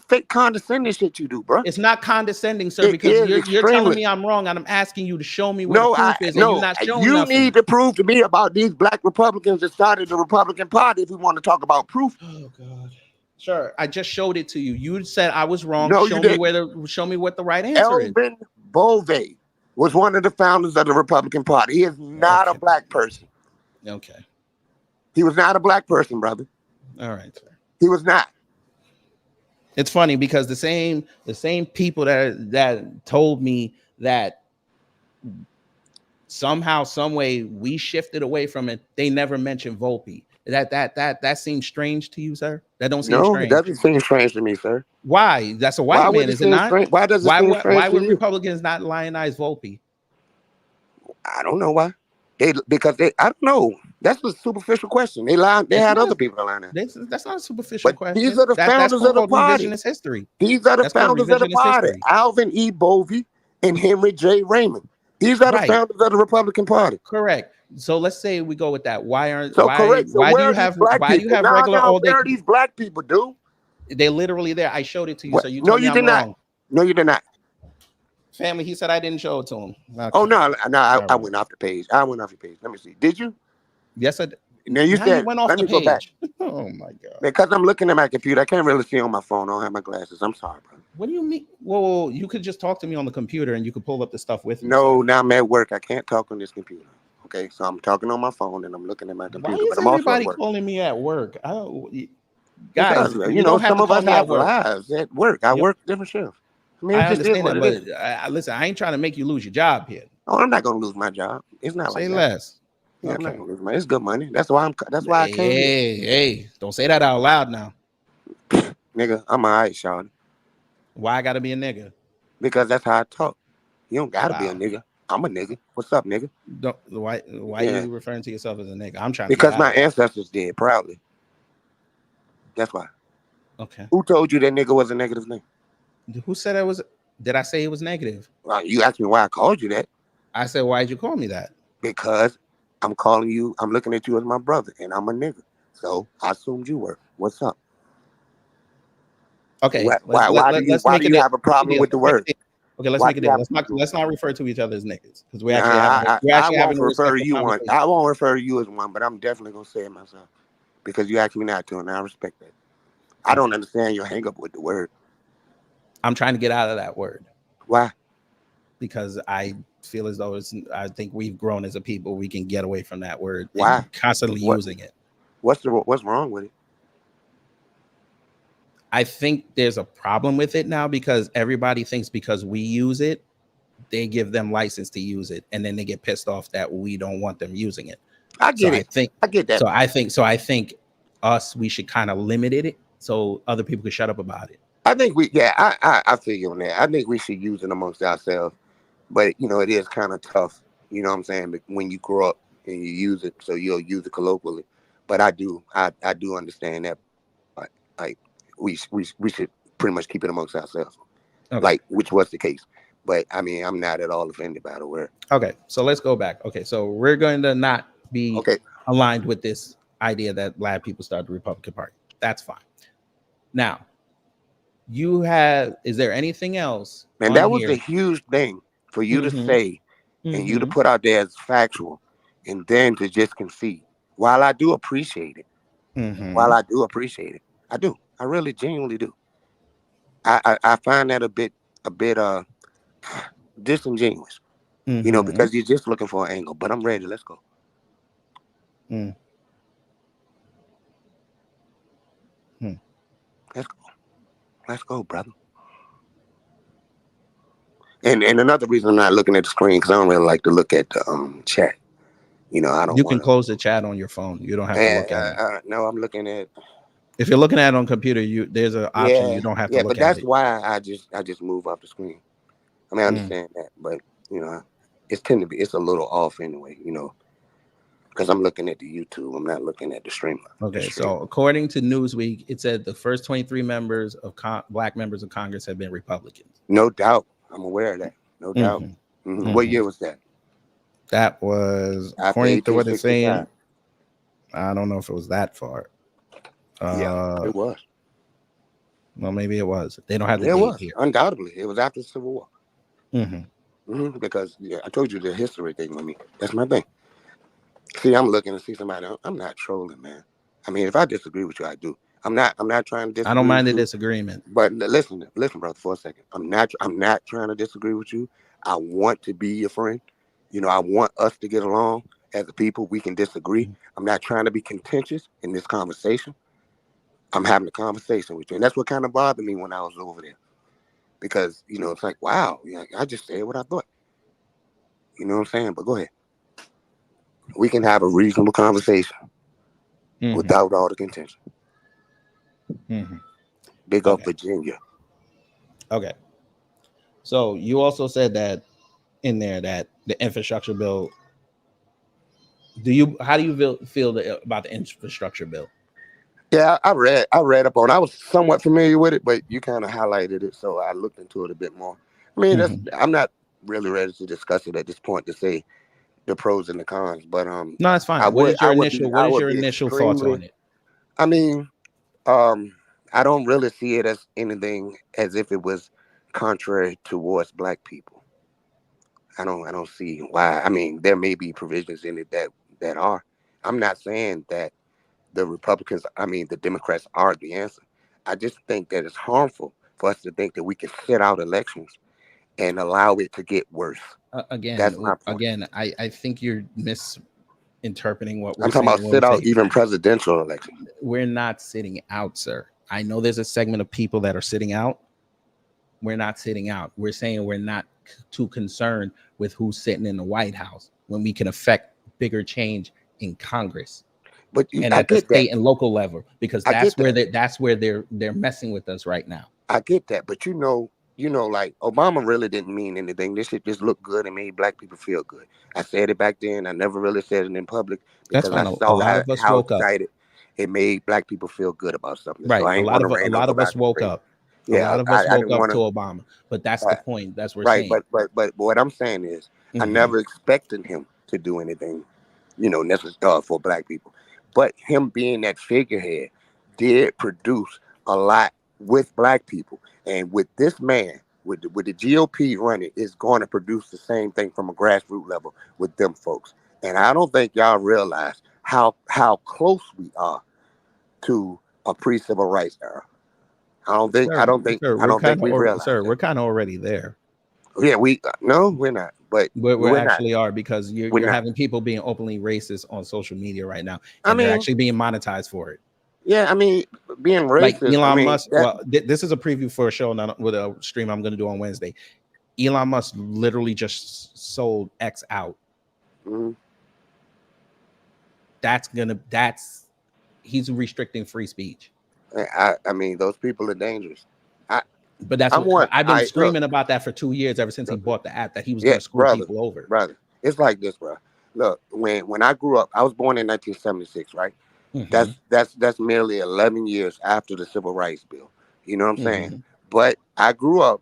S7: fake condescending shit you do, bro.
S3: It's not condescending, sir, because you're telling me I'm wrong, and I'm asking you to show me what the proof is, and you're not showing nothing.
S7: You need to prove to me about these black Republicans that started the Republican Party if we want to talk about proof.
S3: Oh, God. Sure. I just showed it to you. You said I was wrong.
S7: No,
S3: show
S7: you
S3: me
S7: didn't.
S3: show me what the right answer is.
S7: Elvin Bove was one of the founders of the Republican Party. He is not a
S3: Okay.
S7: black person.
S3: Okay.
S7: He was not a black person, brother.
S3: All right, sir.
S7: He was not.
S3: It's funny because the same people that told me that somehow, some way we shifted away from it, they never mentioned Volpe. That seems strange to you, sir? That don't seem
S7: No,
S3: strange.
S7: it doesn't seem strange to me, sir.
S3: Why? That's a white man, is it not?
S7: Strange? Why does it seem strange
S3: why
S7: to
S3: would
S7: you?
S3: Republicans not lionize Volpe?
S7: I don't know why. I don't know. That's a superficial question. They had other people to line up.
S3: That's not a superficial question.
S7: These are the founders of the party.
S3: Revisionist history.
S7: These are the founders of the party.
S3: History.
S7: Alvin E. Bovey and Henry J. Raymond. These are the founders of the Republican Party.
S3: Correct. So let's say we go with that. Why do you have regular all day?
S7: Where are these black people, dude?
S3: They're literally there. I showed it to you.
S7: What?
S3: So you told me I'm wrong.
S7: No, you did not.
S3: Family, he said I didn't show it to him. Okay.
S7: Oh, no, I went off the page. I went off your page. Let me see. Did you?
S3: Yes, I did.
S7: Now you said,
S3: went off
S7: let
S3: the
S7: me
S3: page.
S7: go back.
S3: Oh, my God.
S7: Because I'm looking at my computer. I can't really see on my phone. I don't have my glasses. I'm sorry, bro.
S3: What do you mean? Well, you could just talk to me on the computer and you could pull up the stuff with me.
S7: No, now I'm at work. I can't talk on this computer. Okay, so I'm talking on my phone and I'm looking at my computer.
S3: Why is everybody calling me at work? Guys,
S7: you know, some of us have lives at work. I work different shifts.
S3: I understand that, but listen, I ain't trying to make you lose your job here.
S7: Oh, I'm not gonna lose my job. It's not
S3: say
S7: like
S3: less.
S7: Yeah, I'm not gonna lose my. It's good money. That's why I came.
S3: Hey, don't say that out loud now,
S7: nigga. I'm alright, Sean.
S3: Why I gotta be a nigga?
S7: Because that's how I talk. You don't gotta be a nigga. I'm a nigga. What's up, nigga?
S3: Why are you referring to yourself as a nigga? I'm trying
S7: because my ancestors did proudly. That's why.
S3: Okay.
S7: Who told you that nigga was a negative name?
S3: Who said it was? Did I say it was negative?
S7: Well, you asked me why I called you that.
S3: I said, why did you call me that?
S7: Because I'm calling you. I'm looking at you as my brother, and I'm a nigga. So I assumed you were. What's up?
S3: Okay.
S7: Why do you have a problem with the word?
S3: Okay, let's make it. Let's not refer to each other as niggas because we actually
S7: I won't refer to you one. I won't refer to you as one, but I'm definitely gonna say it myself because you asked me not to, and I respect that. I don't understand your hang up with the word.
S3: I'm trying to get out of that word.
S7: Why?
S3: Because I feel as though I think we've grown as a people. We can get away from that word.
S7: Why?
S3: Constantly using it.
S7: What's wrong with it?
S3: I think there's a problem with it now because everybody thinks because we use it, they give them license to use it, and then they get pissed off that we don't want them using it.
S7: I get that.
S3: So I think we should kind of limit it so other people can shut up about it.
S7: I think I feel you on that. I think we should use it amongst ourselves, but it is kind of tough. You know what I'm saying? But when you grow up and you use it, so you'll use it colloquially. But I do understand that, like we should pretty much keep it amongst ourselves, like which was the case. But I mean, I'm not at all offended by the word.
S3: Okay, so let's go back. Okay, so we're going to not be aligned with this idea that black people started the Republican Party. That's fine. Now, is there anything else?
S7: Man, that was a huge thing for you to say and you to put out there as factual and then to just concede. While I do appreciate it, I do. I really genuinely do. I find that a bit disingenuous, because you're just looking for an angle. But I'm ready. Let's go. Let's go, brother. And another reason I'm not looking at the screen because I don't really like to look at the chat. I don't.
S3: You can close the chat on your phone. You don't have to look at it.
S7: No, I'm looking at.
S3: If you're looking at it on computer, there's an option you don't have to look at.
S7: Yeah, but that's why I just move off the screen. I mean, I understand that, but it's a little off anyway. Because I'm looking at the YouTube. I'm not looking at the stream.
S3: Okay, so according to Newsweek, it said the first 23 members of Black members of Congress have been Republicans.
S7: No doubt. I'm aware of that. No doubt. What year was that?
S3: That was, according to what it's saying, I don't know if it was that far.
S7: Yeah, it was.
S3: Well, maybe it was. They don't have the date here.
S7: Undoubtedly. It was after the Civil War. Because I told you the history thing with me. That's my thing. See, I'm looking to see somebody. I'm not trolling, man. I mean, if I disagree with you, I do. I'm not trying to disagree
S3: I don't mind
S7: with
S3: the
S7: you.
S3: disagreement.
S7: But listen, brother, for a second. I'm not trying to disagree with you. I want to be your friend. You know, I want us to get along as a people. We can disagree. I'm not trying to be contentious in this conversation. I'm having a conversation with you. And that's what kind of bothered me when I was over there. Because, you know, it's like, wow, yeah, I just said what I thought. You know what I'm saying? But go ahead. We can have a reasonable conversation without all the contention. Big up
S3: Okay.
S7: Virginia.
S3: Okay. So you also said that in there that the infrastructure bill. How do you feel about the infrastructure bill?
S7: Yeah, I read up on it. I was somewhat familiar with it, but you kind of highlighted it, so I looked into it a bit more. I mean, I'm not really ready to discuss it at this point to say the pros and the cons, but
S3: No, it's fine.
S7: I
S3: What
S7: would
S3: is your
S7: I would be
S3: initial thoughts on
S7: extremely.
S3: it?
S7: I mean, I don't really see it as anything as if it was contrary towards black people. I don't see why. I mean, there may be provisions in it that are. I'm not saying that the Republicans, I mean, the Democrats are the answer. I just think that it's harmful for us to think that we can sit out elections and allow it to get worse. That's my point.
S3: I think you're misinterpreting what we're
S7: I'm talking
S3: saying
S7: about
S3: when we
S7: sit out
S3: say
S7: even presidential elections.
S3: we're not sitting out, sir. I know there's a segment of people that are sitting out. We're not sitting out. We're saying we're not too concerned with who's sitting in the White House when we can affect bigger change in Congress and
S7: I
S3: at the
S7: get that.
S3: state and local level, because
S7: I get
S3: that's where they're messing with us right now.
S7: I get that, but like Obama really didn't mean anything. This shit just looked good and made black people feel good. I said it back then. I never really said it in public
S3: That's
S7: because I
S3: fine. A
S7: saw
S3: lot of us
S7: how
S3: woke up.
S7: excited it made black people feel good about something. So
S3: Right.
S7: I
S3: A
S7: ain't
S3: lot
S7: want to
S3: of
S7: rain on
S3: us
S7: tobacco
S3: woke
S7: parade.
S3: up. A
S7: Yeah,
S3: lot of us
S7: I
S3: woke
S7: didn't
S3: up
S7: want
S3: to
S7: to.
S3: Obama. But that's the point. That's what we're
S7: Right,
S3: saying.
S7: but what I'm saying is, I never expected him to do anything, necessary for black people. But him being that figurehead did produce a lot with black people, and with this man, with the GOP running, is going to produce the same thing from a grassroots level with them folks. And I don't think y'all realize how close we are to a pre-civil rights era. I don't think we realize that.
S3: We're kind of already there.
S7: Yeah, no, we're not. But
S3: We
S7: we're not.
S3: actually are, because
S7: We're
S3: you're
S7: not.
S3: having people being openly racist on social media right now,
S7: I
S3: and they're
S7: mean,
S3: actually being monetized for it.
S7: yeah, I mean, being
S3: Like
S7: racist. I
S3: Elon
S7: mean,
S3: Musk. Well, this is a preview for a show with a stream I'm going to do on Wednesday. Elon Musk literally just sold X out.
S7: mm-hmm.
S3: He's restricting free speech.
S7: I mean, those people are dangerous.
S3: But that's
S7: I'm
S3: what
S7: one.
S3: I've been
S7: I look.
S3: screaming about that for 2 years, ever since he bought the app, that he was going
S7: Yeah,
S3: to screw people over.
S7: brother. It's like this, bro. Look, when I grew up, I was born in 1976, right? That's merely 11 years after the Civil Rights Bill. You know what I'm saying? But I grew up,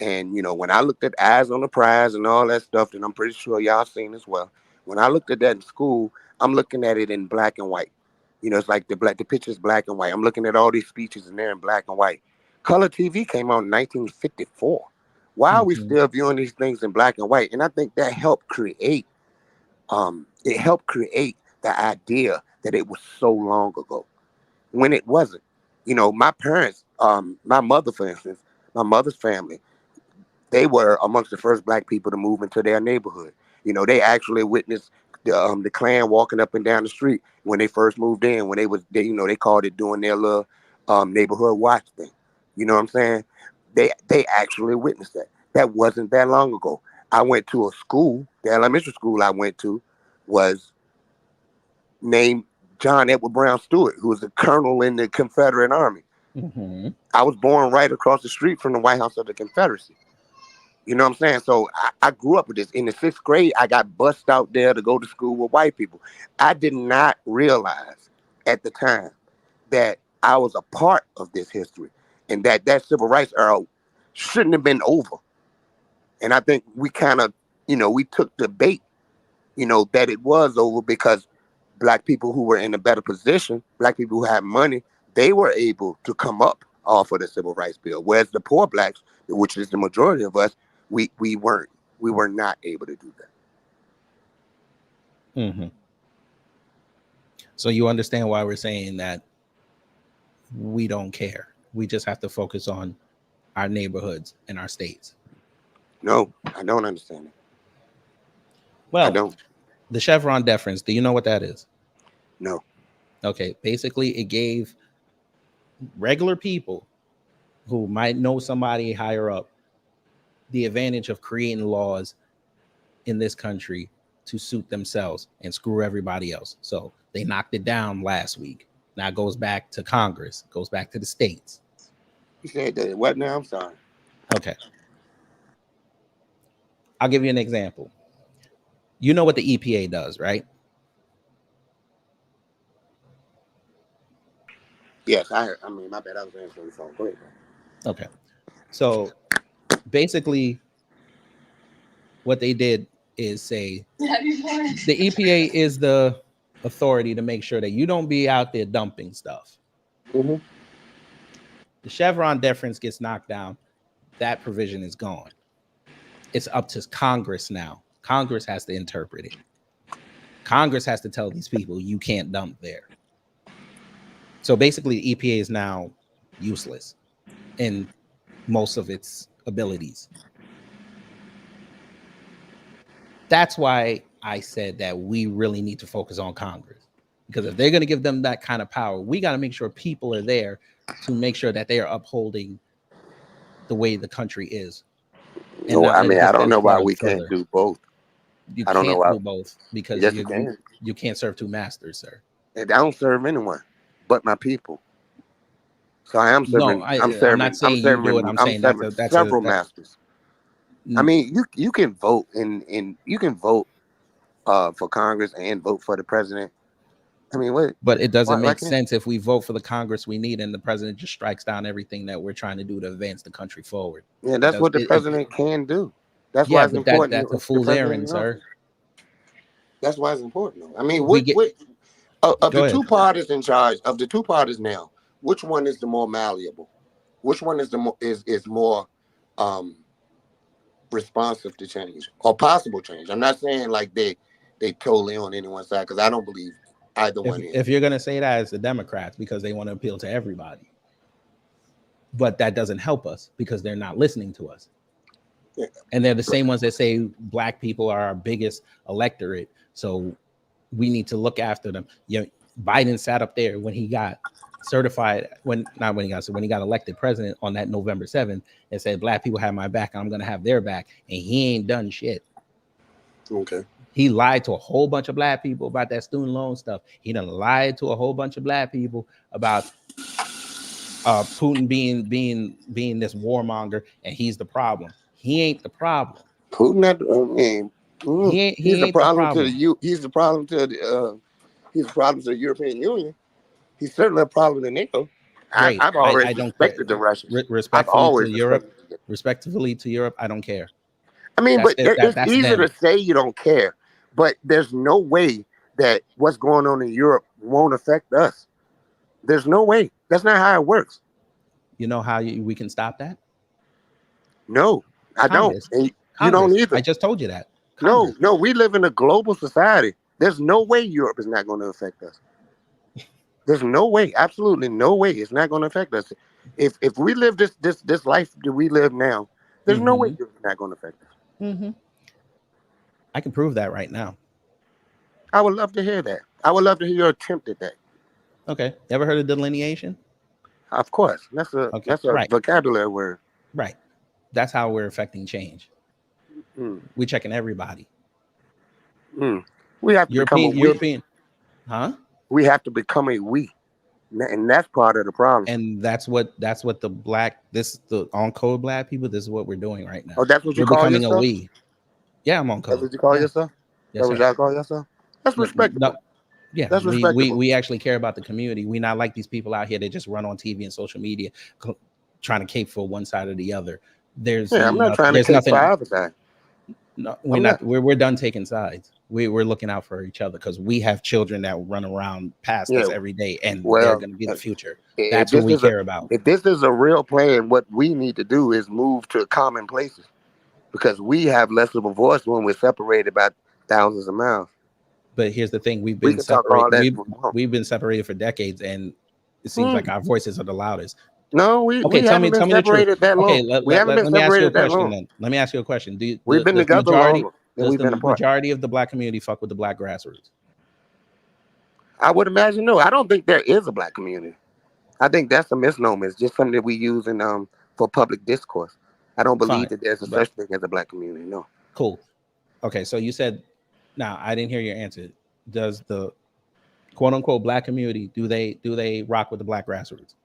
S7: and when I looked at Eyes on the Prize and all that stuff, and I'm pretty sure y'all seen as well. When I looked at that in school, I'm looking at it in black and white. It's like the picture's black and white. I'm looking at all these speeches and they're in black and white. Color TV came out in 1954. Why are we still viewing these things in black and white? And I think that helped create the idea that it was so long ago when it wasn't. My parents, my mother, for instance, my mother's family, they were amongst the first black people to move into their neighborhood. They actually witnessed the Klan walking up and down the street when they first moved in. When they called it doing their little neighborhood watch thing. You know what I'm saying? They actually witnessed that. That wasn't that long ago. I went to a school. The elementary school I went to was named John Edward Brown Stewart, who was a colonel in the Confederate Army. I was born right across the street from the White House of the Confederacy. You know what I'm saying? So I grew up with this. In the 6th grade, I got bussed out there to go to school with white people. I did not realize at the time that I was a part of this history, and that civil rights era shouldn't have been over. And I think we kind of, we took the bait, that it was over because black people who were in a better position, black people who had money, they were able to come up off of the civil rights bill. Whereas the poor blacks, which is the majority of us, we weren't. We were not able to do that.
S3: So you understand why we're saying that we don't care. We just have to focus on our neighborhoods and our states.
S7: No, I don't understand it.
S3: Well,
S7: I don't.
S3: The Chevron deference, do you know what that is?
S7: No.
S3: Okay, basically it gave regular people who might know somebody higher up the advantage of creating laws in this country to suit themselves and screw everybody else. So they knocked it down last week. Now it goes back to Congress, goes back to the states.
S7: You said that. What now? I'm sorry.
S3: Okay. I'll give you an example. You know what the EPA does, right?
S7: Yes, I mean, my bad. I was answering the phone. Go ahead, bro.
S3: Okay. So basically, what they did is say the EPA is the authority to make sure that you don't be out there dumping stuff.
S7: Mm-hmm.
S3: The Chevron deference gets knocked down. That provision is gone. It's up to Congress now. Congress has to interpret it. Congress has to tell these people you can't dump there. So basically, the EPA is now useless in most of its abilities. That's why I said that we really need to focus on Congress, because if they're going to give them that kind of power, we got to make sure people are there to make sure that they are upholding the way the country is.
S7: No, I mean, I don't know why we can't do both.
S3: You
S7: I don't
S3: can't
S7: know why.
S3: do both because
S7: Yes,
S3: you can't serve two masters, sir.
S7: And I don't serve anyone but my people. So I am serving.
S3: No,
S7: I'm serving.
S3: I'm not saying you do it. I'm saying
S7: serving several masters. I mean, you can vote and you can vote for Congress and vote for the president. I mean, what?
S3: But it doesn't make sense if we vote for the Congress we need and the president just strikes down everything that we're trying to do to advance the country forward.
S7: Yeah, that's what the president can do. That's why it's important.
S3: That's a fool's errand, sir.
S7: That's why it's important. I mean, of the two parties in charge, of the two parties now, which one is the more malleable? Which one is is more responsive to change or possible change? I'm not saying like they totally on anyone's side, because I don't believe either one is.
S3: If you're gonna say that, it's the Democrats because they want to appeal to everybody. But that doesn't help us because they're not listening to us. Yeah. And they're the same ones that say black people are our biggest electorate, so we need to look after them. You know, Biden sat up there when he got certified, when he got elected president on that November 7th and said black people have my back and I'm gonna have their back, and he ain't done shit.
S7: Okay.
S3: He lied to a whole bunch of black people about that student loan stuff. He done lied to a whole bunch of black people about Putin being this warmonger and he's the problem. He ain't the problem.
S7: Putin, he's the problem to the he's the problem to the European Union. He's certainly a problem to NATO. I've always respected the Russians.
S3: Respectfully to Europe, I don't care.
S7: I mean, it's easy to say you don't care, but there's no way that what's going on in Europe won't affect us. There's no way. That's not how it works.
S3: You know how we can stop that?
S7: No, Congress. I don't. You don't either.
S3: I just told you that.
S7: Congress. No, we live in a global society. There's no way Europe is not going to affect us. There's no way, absolutely no way it's not going to affect us. If we live this life that we live now, there's no way it's not going to affect us.
S3: Mm-hmm. I can prove that right now.
S7: I would love to hear that. I would love to hear your attempt at that.
S3: Okay. Ever heard of delineation?
S7: Of course. That's a vocabulary word.
S3: Right. That's how we're affecting change. We're checking everybody.
S7: We have to become a
S3: European. Huh?
S7: We have to become a we. And that's part of the problem.
S3: And that's what the on code black people, this is what we're doing right now.
S7: Oh, that's what you call yourself? Becoming a we.
S3: Yeah, I'm on code.
S7: That's what you call yourself?
S3: Yes,
S7: that's what y'all call yourself? That's respectable.
S3: Yeah, that's respectable. We actually care about the community. We're not like these people out here that just run on TV and social media trying to cape for one side or the other.
S7: I'm not trying to cape for either side.
S3: No, we're done taking sides. We're looking out for each other because we have children that run around past us every day, and they're going to be the future. That's what we care about.
S7: If this is a real plan, what we need to do is move to common places, because we have less of a voice when we're separated by thousands of miles.
S3: But here's the thing: we've been separated for decades, and it seems like our voices are the loudest.
S7: No, we haven't been separated that long.
S3: Okay,
S7: We haven't been
S3: let me ask you a
S7: separated that
S3: question
S7: long.
S3: then. Let me ask you a question.
S7: We've been together longer than we've been apart.
S3: Majority of the black community fuck with the black grassroots?
S7: I would imagine no. I don't think there is a black community. I think that's a misnomer. It's just something that we use in for public discourse. I don't believe that there's a such thing as a black community. No.
S3: Cool. Okay, so you said, now I didn't hear your answer. Does the quote unquote black community, do they rock with the black grassroots?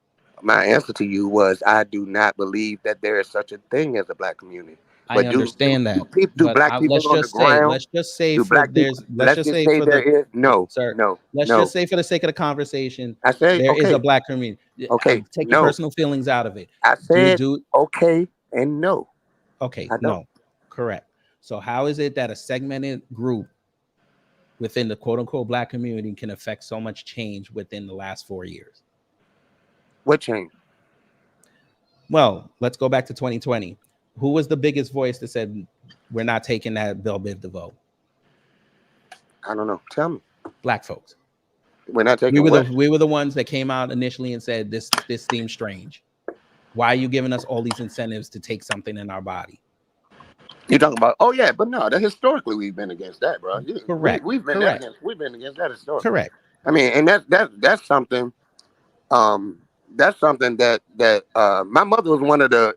S7: My answer to you was I do not believe that there is such a thing as a black community.
S3: I understand that.
S7: Do black people on the ground?
S3: Let's just say
S7: there is no,
S3: sir.
S7: No.
S3: Let's just say for the sake of the conversation,
S7: I say
S3: there is a black community.
S7: Okay,
S3: take your personal feelings out of it.
S7: I said okay and no.
S3: Okay, no, correct. So how is it that a segmented group within the quote unquote black community can affect so much change within the last 4 years?
S7: What change?
S3: Well, let's go back to 2020. Who was the biggest voice that said we're not taking that Bill Biv to vote?
S7: I don't know. Tell me.
S3: Black folks.
S7: We're not taking.
S3: We were the ones that came out initially and said this seems strange. Why are you giving us all these incentives to take something in our body?
S7: You're talking about, oh yeah, but no, that historically we've been against that, bro.
S3: Correct.
S7: We've been against that historically.
S3: Correct.
S7: I mean, and that's something. That's something that my mother was one of the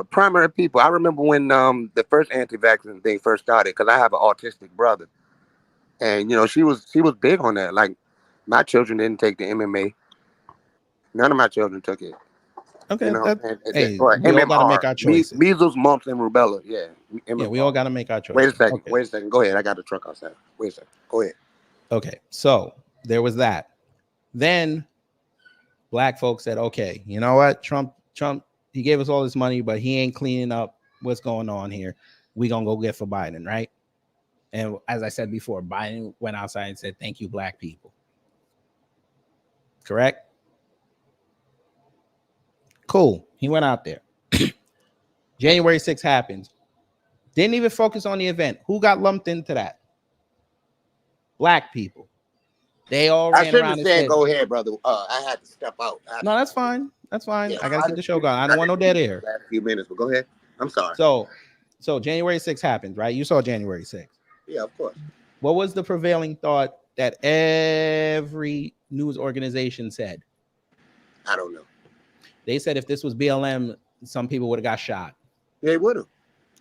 S7: primary people. I remember when the first anti-vaccine thing first started, because I have an autistic brother, and she was big on that. Like, my children didn't take the MMA. None of my children took it.
S3: Okay.
S7: We all
S3: gotta make our choices.
S7: Measles, mumps, and rubella. Yeah. MMR.
S3: Yeah, we all gotta make our choices.
S7: Wait a second. Go ahead. I got the truck outside. Wait a second. Go ahead.
S3: Okay. So there was that. Then black folks said, okay, you know what? Trump, he gave us all this money, but he ain't cleaning up what's going on here. We gonna go get for Biden, right? And as I said before, Biden went outside and said, thank you, black people. Correct? Cool. He went out there. January 6th happens. Didn't even focus on the event. Who got lumped into that? Black people. They all ran around and said,
S7: go ahead, brother. I had to step out.
S3: No, that's fine. That's fine.
S7: Yeah,
S3: I gotta keep the show going. I don't want no dead air.
S7: A few minutes, but go ahead. I'm sorry.
S3: So January 6th happened, right? You saw January 6th.
S7: Yeah, of course.
S3: What was the prevailing thought that every news organization said?
S7: I don't know.
S3: They said if this was BLM, some people would have got shot.
S7: They would have.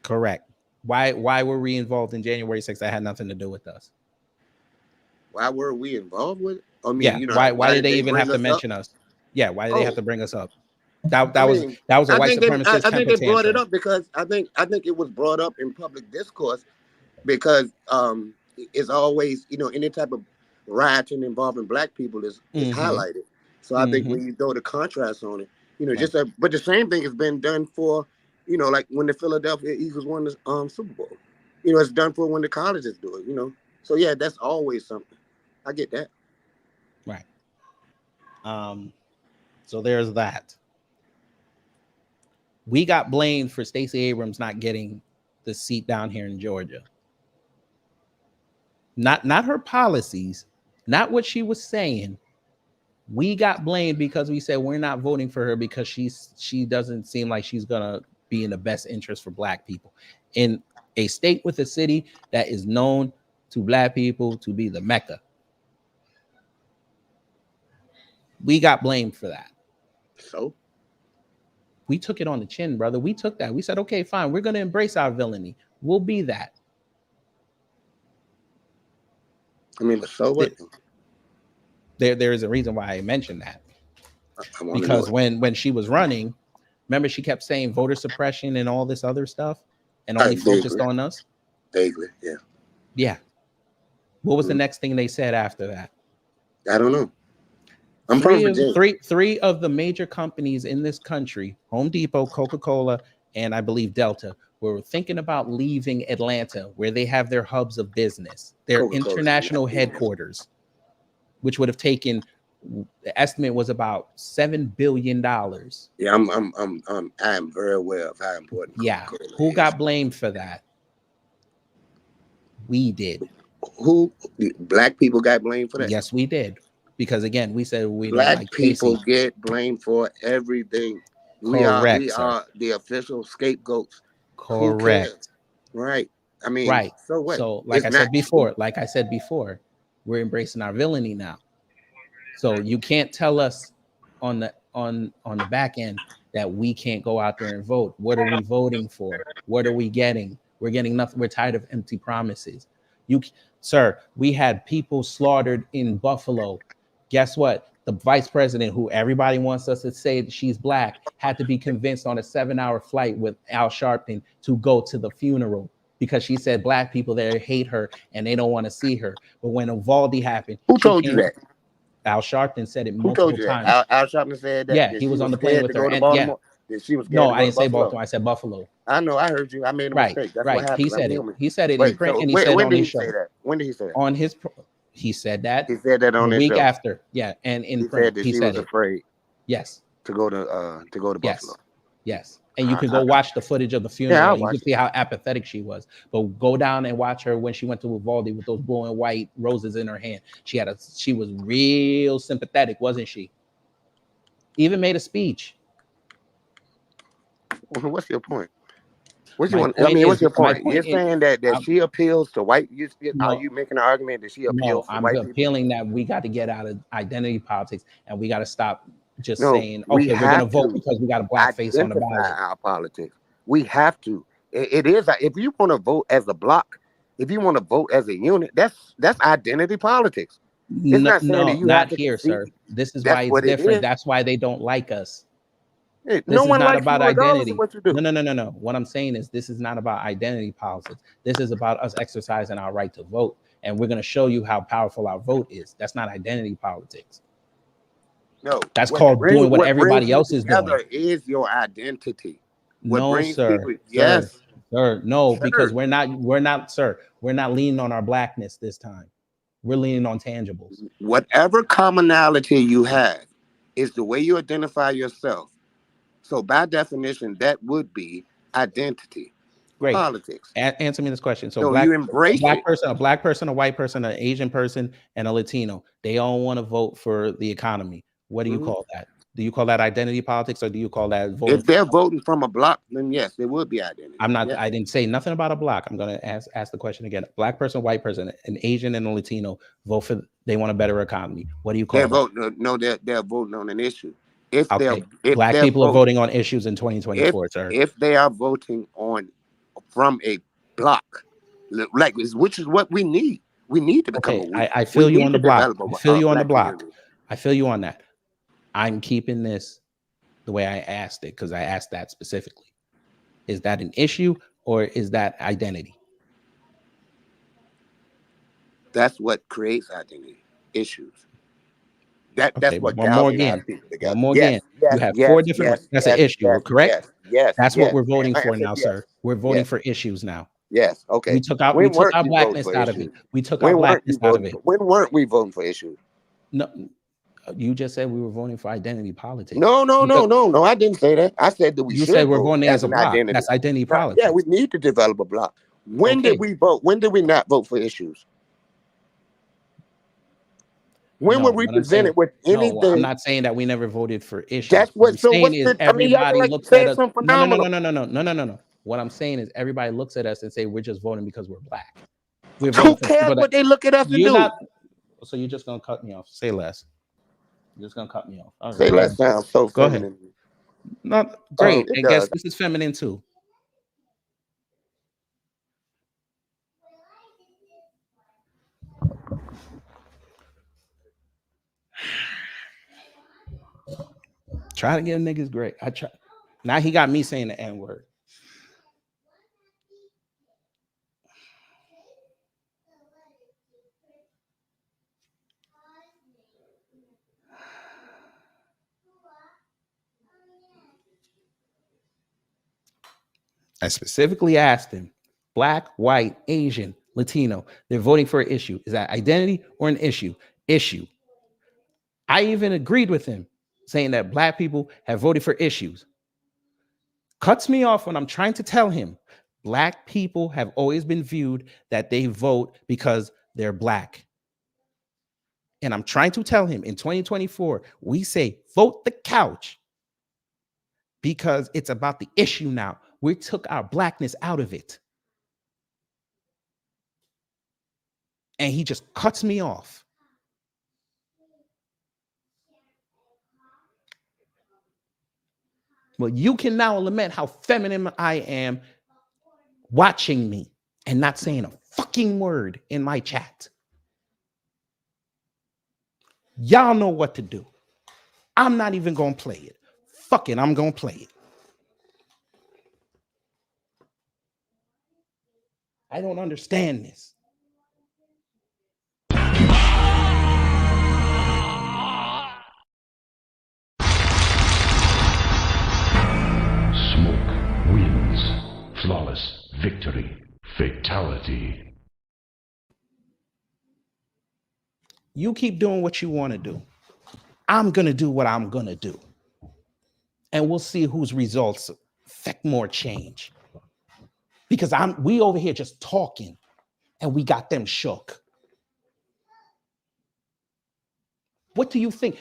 S3: Correct. Why were we involved in January 6th? That had nothing to do with us.
S7: Why were we involved with it? I mean,
S3: yeah. Why did they even have to mention us? Yeah. Why did they have to bring us up? That was a white supremacist.
S7: I think they brought it up because I think it was brought up in public discourse because it's always, any type of rioting involving black people is highlighted. So I think when you throw the contrast on it, but the same thing has been done for, like when the Philadelphia Eagles won the Super Bowl. It's done for when the colleges do it. So yeah, that's always something. I get that.
S3: Right. So there's that. We got blamed for Stacey Abrams not getting the seat down here in Georgia. Not her policies, not what she was saying. We got blamed because we said we're not voting for her because she doesn't seem like she's gonna be in the best interest for black people in a state with a city that is known to black people to be the Mecca. We got blamed for that.
S7: So
S3: we took it on the chin, brother. We took that. We said, okay, fine. We're going to embrace our villainy. We'll be that.
S7: I mean, so what?
S3: There is a reason why I mentioned that. Because when she was running, remember she kept saying voter suppression and all this other stuff and only focused on us?
S7: Vaguely, yeah.
S3: Yeah. What was the next thing they said after that?
S7: I don't know.
S3: Three of the major companies in this country, Home Depot, Coca-Cola, and I believe Delta, were thinking about leaving Atlanta, where they have their hubs of business, their international headquarters, which would have taken, the estimate was about $7 billion.
S7: Yeah, I'm very aware of how important.
S3: Yeah, who got blamed for that? We did.
S7: Who? Black people got blamed for that?
S3: Yes, we did. because again, we said we don't
S7: Black
S3: like
S7: people
S3: Casey.
S7: get blamed for everything.
S3: Correct,
S7: We
S3: sir.
S7: are the official scapegoats. Who
S3: Correct.
S7: cares? Right. I mean,
S3: Right.
S7: so what?
S3: So,
S7: It's
S3: like I
S7: not
S3: said before, we're embracing our villainy now. So you can't tell us on the back end that we can't go out there and vote. What are we voting for? What are we getting? We're getting nothing. We're tired of empty promises. Sir, we had people slaughtered in Buffalo. Guess what? The vice president, who everybody wants us to say that she's black, had to be convinced on a 7-hour flight with Al Sharpton to go to the funeral because she said black people there hate her and they don't want to see her. But when Uvalde happened,
S7: Who told you that?
S3: Al Sharpton said it
S7: Who told
S3: multiple
S7: you that?
S3: times.
S7: Al Sharpton said that,
S3: Yeah,
S7: that
S3: he
S7: she
S3: was
S7: was
S3: on the plane
S7: scared
S3: with
S7: to
S3: her.
S7: go to
S3: And yeah,
S7: Baltimore. That she was scared
S3: no,
S7: to
S3: I
S7: go to
S3: didn't say
S7: Buffalo.
S3: Baltimore. I said Buffalo.
S7: I know. I heard you. I made a
S3: Right,
S7: mistake. That's what
S3: right.
S7: happens.
S3: He said
S7: I'm
S3: it.
S7: human.
S3: He said it in
S7: Wait.
S3: print,
S7: So
S3: and he said
S7: when
S3: on
S7: did
S3: his
S7: he say
S3: show.
S7: that? When did he say that?
S3: On his, he said that
S7: He said that on
S3: the
S7: his
S3: week
S7: show.
S3: after. Yeah, and in
S7: He
S3: print,
S7: said that
S3: he
S7: she
S3: said
S7: was
S3: it.
S7: afraid
S3: Yes,
S7: to go to Buffalo.
S3: yes, yes. And you can go
S7: I,
S3: watch the footage of the
S7: yeah,
S3: funeral.
S7: I
S3: And you can
S7: watched
S3: see
S7: it.
S3: how apathetic she was. But go down and watch her when she went to Uvalde with those blue and white roses in her hand. She was real sympathetic, wasn't she? Even made a speech.
S7: What's your point? What you
S3: My
S7: want? I
S3: point
S7: mean,
S3: is,
S7: what's your point? You're saying that
S3: I'm,
S7: she appeals to white. Are
S3: no,
S7: you making an argument that she
S3: no,
S7: appeals to
S3: I'm
S7: white people?
S3: appealing that we got to get out of identity politics and we got to stop just
S7: No,
S3: saying,
S7: we
S3: okay, we're going to
S7: have
S3: vote
S7: to
S3: because we got a black face on the
S7: identify
S3: ballot.
S7: our politics. We have to. It is. If you want to vote as a block, if you want to vote as a unit, that's identity politics. It's
S3: No,
S7: not saying that
S3: no,
S7: you have
S3: not
S7: to
S3: here,
S7: concede.
S3: sir. This is why
S7: That's
S3: it's
S7: what it
S3: different.
S7: is.
S3: That's why they don't like us.
S7: Hey, no
S3: This is
S7: one
S3: not
S7: likes you
S3: about
S7: regardless of
S3: identity.
S7: what you do.
S3: No. What I'm saying is this is not about identity politics. This is about us exercising our right to vote. And we're going to show you how powerful our vote is. That's not identity politics.
S7: No,
S3: That's called doing what everybody
S7: brings you
S3: else is doing.
S7: together is your identity. What
S3: No,
S7: brings people?
S3: sir.
S7: Yes,
S3: No,
S7: sir.
S3: because we're not, sir. We're not leaning on our blackness this time. We're leaning on tangibles.
S7: Whatever commonality you have is the way you identify yourself. So by definition, that would be identity.
S3: Great.
S7: Politics.
S3: Answer me this question. So
S7: you embrace it.
S3: a black person, a white person, an Asian person, and a Latino, they all want to vote for the economy. What do you call that? Do you call that identity politics, or do you call that voting?
S7: If they're voting from a block, then yes, it would be identity.
S3: I'm not.
S7: Yes.
S3: I didn't say nothing about a block. I'm going to ask the question again. Black person, white person, an Asian, and a Latino vote for. They want a better economy. What do you call that?
S7: No, they're voting on an issue. If
S3: black people are voting on issues in 2024, sir.
S7: If they are voting from a block, which is what we need. We need to become a weak.
S3: I feel you on the block. I feel you on the block. I feel you on that. I'm keeping this the way I asked it because I asked that specifically. Is that an issue or is that identity?
S7: That's what creates identity issues. That's what galvanizes people together.
S3: One more again. You have four different ones. That's an issue, correct?
S7: Yes.
S3: That's what we're voting for now, sir. We're voting for issues now.
S7: Yes. Okay.
S3: We took our blackness out of it. We took our blackness out of it.
S7: When weren't we voting for issues?
S3: No, you just said we were voting for identity politics.
S7: No. I didn't say that. I said that we should. You said
S3: we're voting as a block. Identity. That's identity politics.
S7: Yeah, we need to develop a block. When did we vote? When did we not vote for issues? When were we presented with anything?
S3: No, I'm not saying that we never voted for issues.
S7: That's what.
S3: So what's the? Everybody looks at us. No. What I'm saying is everybody looks at us and say we're just voting because we're black.
S7: Who cares what they look at us and do?
S3: So you're just gonna cut me off. Say less. You're just gonna cut me off.
S7: Right. Say less sounds so
S3: go
S7: feminine.
S3: Ahead. Not great. I guess this is feminine too. Try to get niggas great. I try. Now he got me saying the N-word. I specifically asked him, black, white, Asian, Latino, they're voting for an issue. Is that identity or an issue? Issue. I even agreed with him saying that black people have voted for issues. Cuts me off when I'm trying to tell him black people have always been viewed that they vote because they're black. And I'm trying to tell him in 2024, we say vote the couch because it's about the issue now. We took our blackness out of it. And he just cuts me off. Well, you can now lament how feminine I am watching me and not saying a fucking word in my chat. Y'all know what to do. I'm not even going to play it. Fuck it, I'm going to play it. I don't understand this.
S8: Smoke wins. Flawless victory. Fatality.
S3: You keep doing what you want to do. I'm going to do what I'm going to do. And we'll see whose results affect more change. Because we over here just talking and we got them shook. What do you think?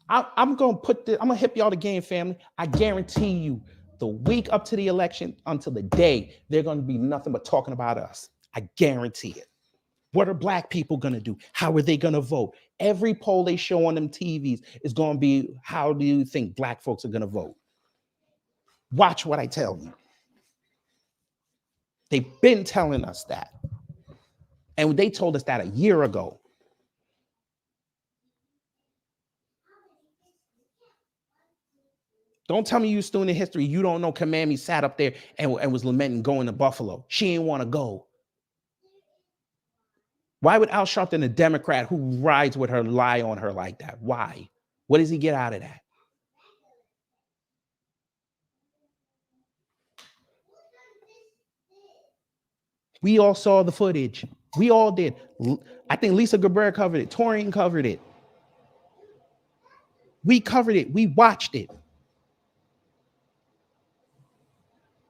S3: I'm going to hip y'all the game, family. I guarantee you the week up to the election until the day, they're going to be nothing but talking about us. I guarantee it. What are black people going to do? How are they going to vote? Every poll they show on them TVs is going to be, how do you think black folks are going to vote? Watch what I tell you. They've been telling us that. And they told us that a year ago. Don't tell me you student in history. You don't know Kamami sat up there and was lamenting going to Buffalo. She didn't want to go. Why would Al Sharpton, a Democrat who rides with her, lie on her like that? Why? What does he get out of that? We all saw the footage. We all did. I think Lisa Gabriel covered it. Torian covered it. We covered it. We watched it.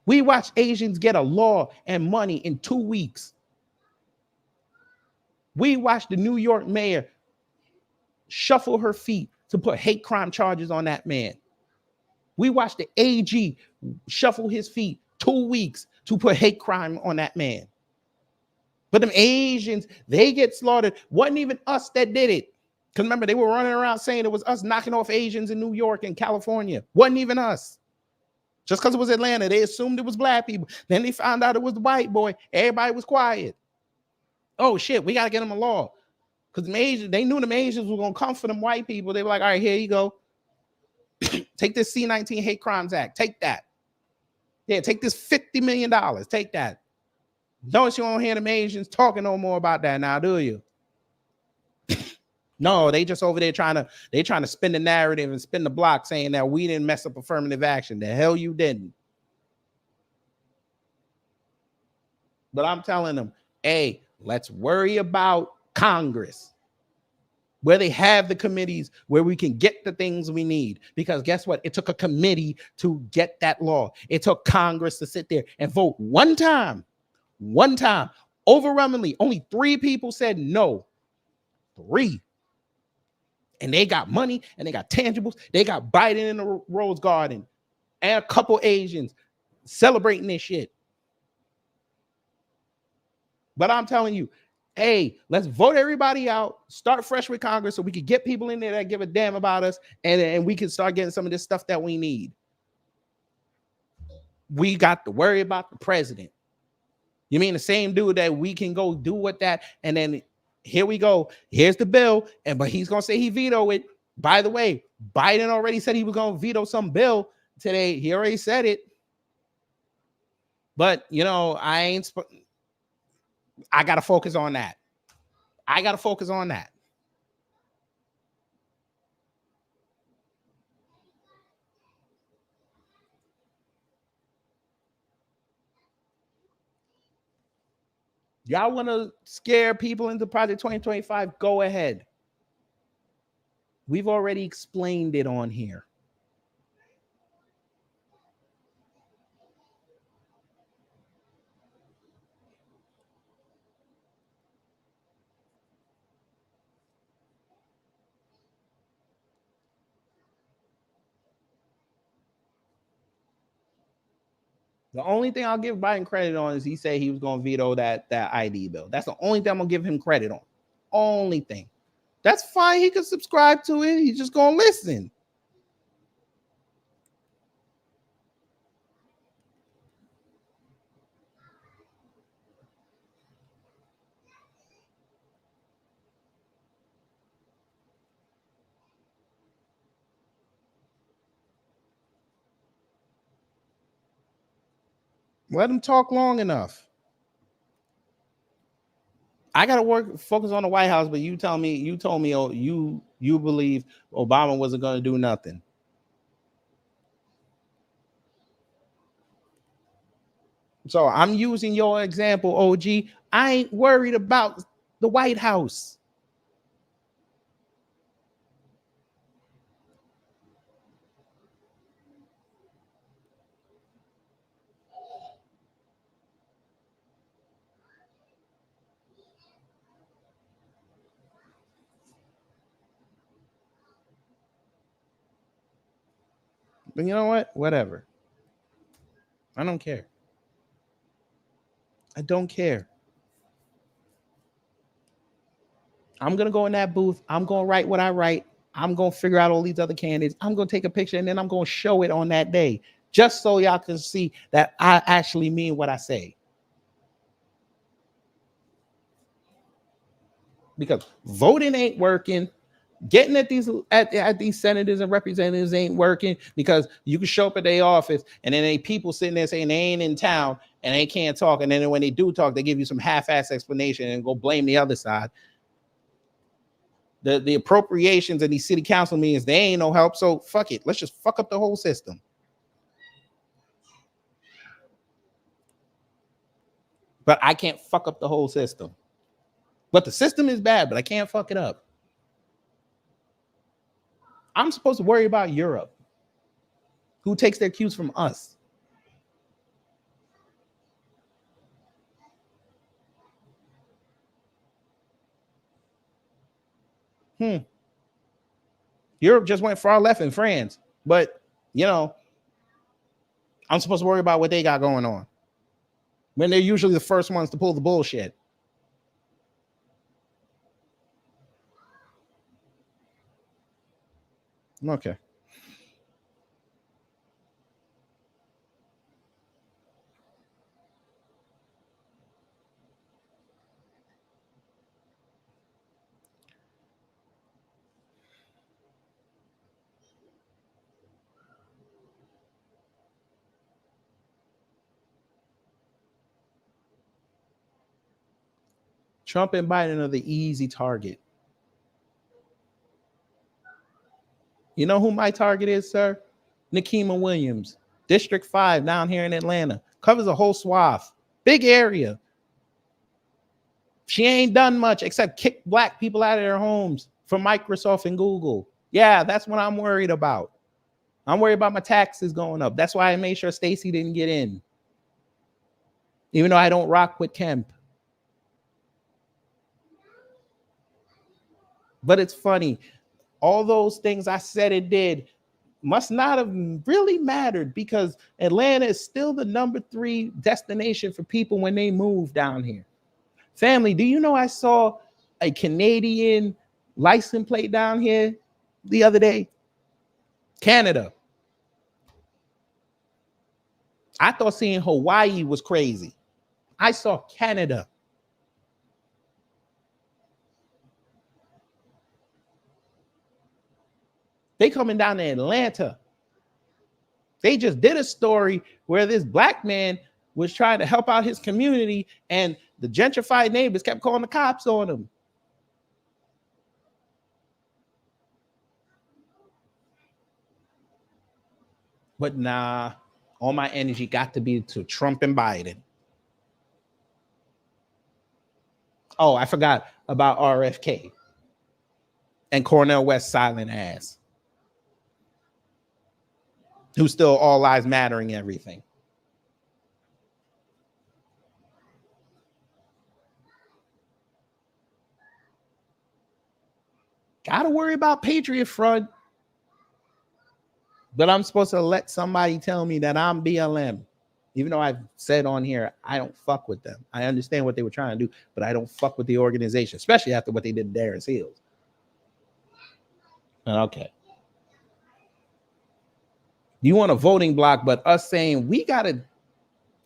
S3: We watched Asians get a law and money in 2 weeks. We watched the New York mayor shuffle her feet to put hate crime charges on that man. We watched the AG shuffle his feet 2 weeks to put hate crime on that man. But them Asians, they get slaughtered. Wasn't even us that did it. Because remember, they were running around saying it was us knocking off Asians in New York and California. Wasn't even us. Just because it was Atlanta, they assumed it was black people. Then they found out it was the white boy. Everybody was quiet. Oh, shit, we got to get them a law. Because they knew them Asians were going to come for them white people. They were like, all right, here you go. Take this C-19 Hate Crimes Act. Take that. Yeah, take this $50 million. Take that. Don't you want to hear them Asians talking no more about that now, do you? No, they just over there trying to spin the narrative and spin the block saying that we didn't mess up affirmative action. The hell you didn't. But I'm telling them, hey, let's worry about Congress, where they have the committees where we can get the things we need. Because guess what? It took a committee to get that law. It took Congress to sit there and vote one time. Overwhelmingly, only 3 people said no. 3. And they got money and they got tangibles. They got Biden in the Rose Garden and a couple Asians celebrating this shit. But I'm telling you, hey, let's vote everybody out, start fresh with Congress so we can get people in there that give a damn about us, and we can start getting some of this stuff that we need. We got to worry about the president. You mean the same dude that we can go do with that, and then here we go. Here's the bill, but he's gonna say he vetoed it. By the way, Biden already said he was gonna veto some bill today. He already said it. But I gotta focus on that. Y'all want to scare people into Project 2025? Go ahead. We've already explained it on here. The only thing I'll give Biden credit on is he said he was going to veto that ID bill. That's the only thing I'm going to give him credit on. Only thing. That's fine. He can subscribe to it. He's just going to listen. Let him talk long enough. I gotta focus on the White House, but you told me, oh, you believe Obama wasn't gonna do nothing. So I'm using your example, OG. I ain't worried about the White House. But you know what? Whatever. I don't care. I don't care. I'm going to go in that booth. I'm going to write what I write. I'm going to figure out all these other candidates. I'm going to take a picture and then I'm going to show it on that day just so y'all can see that I actually mean what I say. Because voting ain't working. Getting at these senators and representatives ain't working because you can show up at their office and then they people sitting there saying they ain't in town and they can't talk. And then when they do talk, they give you some half-ass explanation and go blame the other side. The appropriations and these city council meetings, they ain't no help. So fuck it. Let's just fuck up the whole system. But I can't fuck up the whole system. But the system is bad, but I can't fuck it up. I'm supposed to worry about Europe, who takes their cues from us. Europe just went far left in France, but you know, I'm supposed to worry about what they got going on when they're usually the first ones to pull the bullshit. Okay. Trump and Biden are the easy target. You know who my target is, sir? Nikema Williams, District 5 down here in Atlanta. Covers a whole swath. Big area. She ain't done much except kick black people out of their homes from Microsoft and Google. Yeah, that's what I'm worried about. I'm worried about my taxes going up. That's why I made sure Stacey didn't get in. Even though I don't rock with Kemp. But it's funny. All those things I said it did must not have really mattered because Atlanta is still the number 3 destination for people when they move down here. Family, do you know I saw a Canadian license plate down here the other day? Canada. I thought seeing Hawaii was crazy. I saw Canada. They coming down to Atlanta. They just did a story where this black man was trying to help out his community and the gentrified neighbors kept calling the cops on him. But nah, all my energy got to be to Trump and Biden. Oh, I forgot about RFK and Cornel West's silent ass, who's still all lives mattering everything. Gotta worry about Patriot Front. But I'm supposed to let somebody tell me that I'm BLM. Even though I've said on here, I don't fuck with them. I understand what they were trying to do, but I don't fuck with the organization, especially after what they did to Darren Seals. Okay. You want a voting block, but us saying we got to,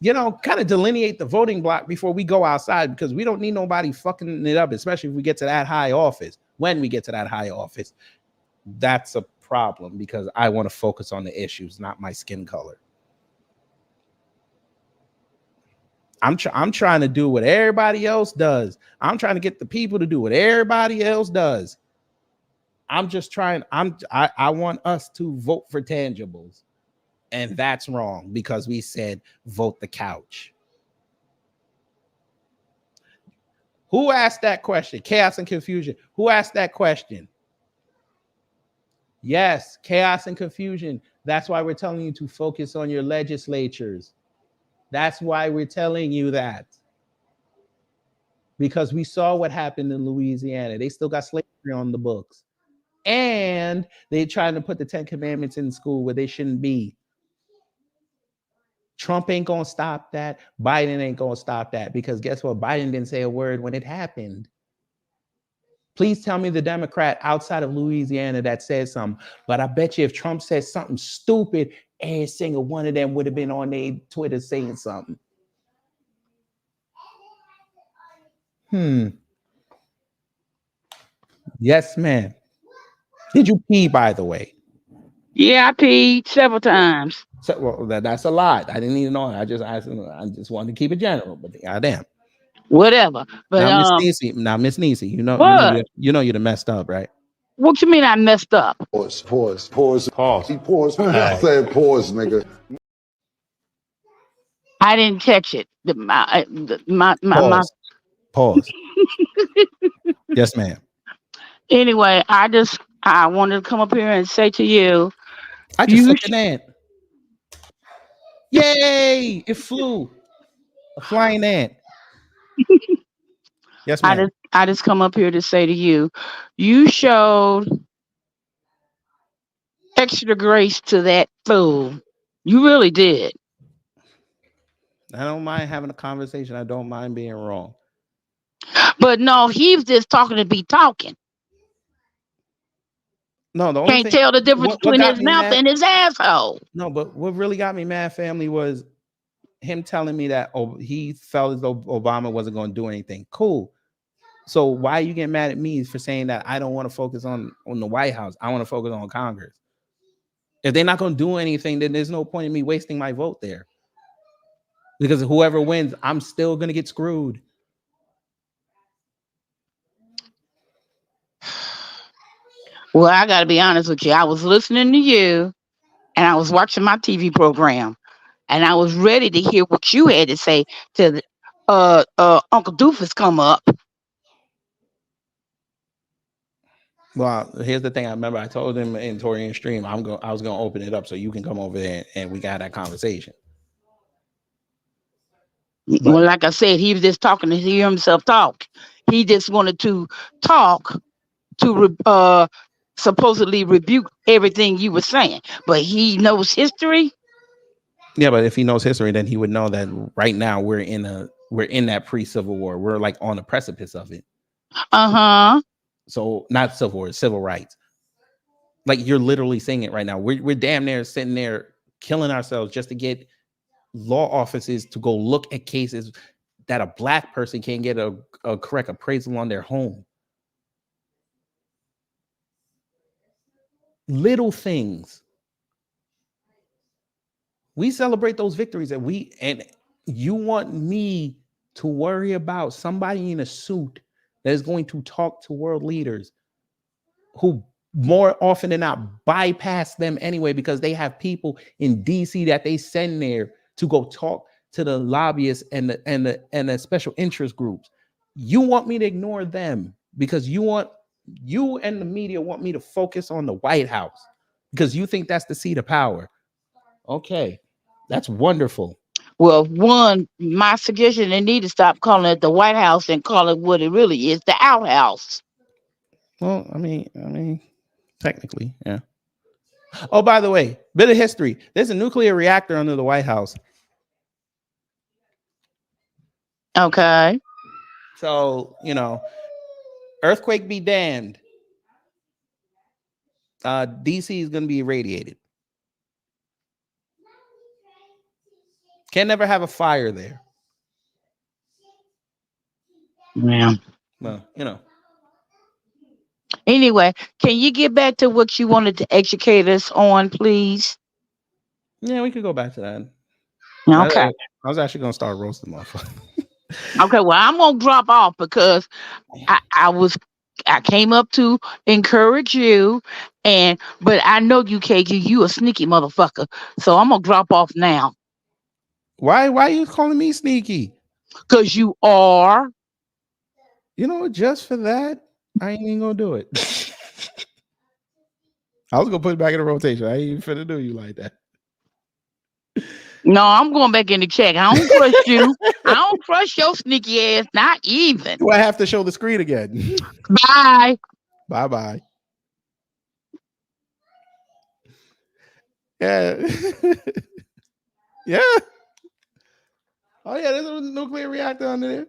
S3: kind of delineate the voting block before we go outside, because we don't need nobody fucking it up, especially if we get to that high office. When we get to that high office, that's a problem, because I want to focus on the issues, not my skin color. I'm trying to do what everybody else does. I'm trying to get the people to do what everybody else does. I'm just trying. I want us to vote for tangibles. And that's wrong, because we said vote the couch. Who asked that question? Chaos and confusion. Who asked that question? Yes, chaos and confusion. That's why we're telling you to focus on your legislatures. That's why we're telling you that. Because we saw what happened in Louisiana. They still got slavery on the books. And they're trying to put the 10 Commandments in school where they shouldn't be. Trump ain't gonna stop that. Biden ain't gonna stop that, because guess what? Biden didn't say a word when it happened. Please tell me the Democrat outside of Louisiana that said something. But I bet you if Trump said something stupid, every single one of them would have been on their Twitter saying something. Yes, ma'am. Did you pee, by the way?
S9: Yeah, I peed several times.
S3: So, well, that's a lot. I didn't even know. I just wanted to keep it general, but goddamn.
S9: Whatever. But
S3: now, Miss Niecy, you know you'd have messed up, right?
S9: What you mean I messed up?
S10: Pause. He paused. I said pause, nigga.
S9: I didn't catch it.
S3: Pause. Yes, ma'am.
S9: Anyway, I wanted to come up here and say to you,
S3: I just flipped an ant. Yay! It flew. A flying ant. Yes, ma'am.
S9: I just come up here to say to you, you showed extra grace to that fool. You really did.
S3: I don't mind having a conversation. I don't mind being wrong.
S9: But no, he's just talking to be talking.
S3: No, the only
S9: can't tell the difference between his mouth and his asshole.
S3: No, but what really got me mad, family, was him telling me that he felt as though Obama wasn't going to do anything. Cool. So why are you getting mad at me for saying that I don't want to focus on the White House? I want to focus on Congress. If they're not going to do anything, then there's no point in me wasting my vote there. Because whoever wins, I'm still going to get screwed.
S9: Well, I got to be honest with you. I was listening to you and I was watching my TV program and I was ready to hear what you had to say to Uncle Doofus come up.
S3: Well, here's the thing. I remember I told him in Torian stream, I was going to open it up so you can come over there and we got that conversation.
S9: Well, like I said, he was just talking to hear himself talk. He just wanted to talk to supposedly rebuke everything you were saying, but he knows history.
S3: Yeah, but if he knows history, then he would know that right now we're in that pre-Civil War. We're like on the precipice of it. So not Civil War, civil rights. Like you're literally saying it right now. We're damn near sitting there killing ourselves just to get law offices to go look at cases that a black person can't get a correct appraisal on their home. Little things. We celebrate those victories and you want me to worry about somebody in a suit that is going to talk to world leaders who more often than not bypass them anyway, because they have people in DC that they send there to go talk to the lobbyists and the special interest groups. You want me to ignore them because you and the media want me to focus on the White House because you think that's the seat of power. Okay, that's wonderful.
S9: Well, one, my suggestion, they need to stop calling it the White House and call it what it really is, the outhouse.
S3: Well, I mean, technically, yeah. Oh, by the way, bit of history. There's a nuclear reactor under the White House.
S9: Okay.
S3: So, earthquake be damned. DC is going to be irradiated. Can never have a fire there.
S9: Yeah.
S3: Well,
S9: Anyway, can you get back to what you wanted to educate us on, please?
S3: Yeah, we could go back to that.
S9: Okay.
S3: I was actually going to start roasting motherfuckers.
S9: Okay, well, I'm gonna drop off because I came up to encourage you, but I know you, KG, you a sneaky motherfucker. So I'm gonna drop off now.
S3: Why are you calling me sneaky?
S9: Because you are.
S3: Just for that, I ain't even gonna do it. I was gonna put it back in the rotation. I ain't even finna do you like that.
S9: No, I'm going back in the check. I don't trust you. I don't trust your sneaky ass, not even.
S3: Do I have to show the screen again?
S9: Bye.
S3: Bye. Yeah. Yeah. Oh yeah, there's a nuclear reactor under there.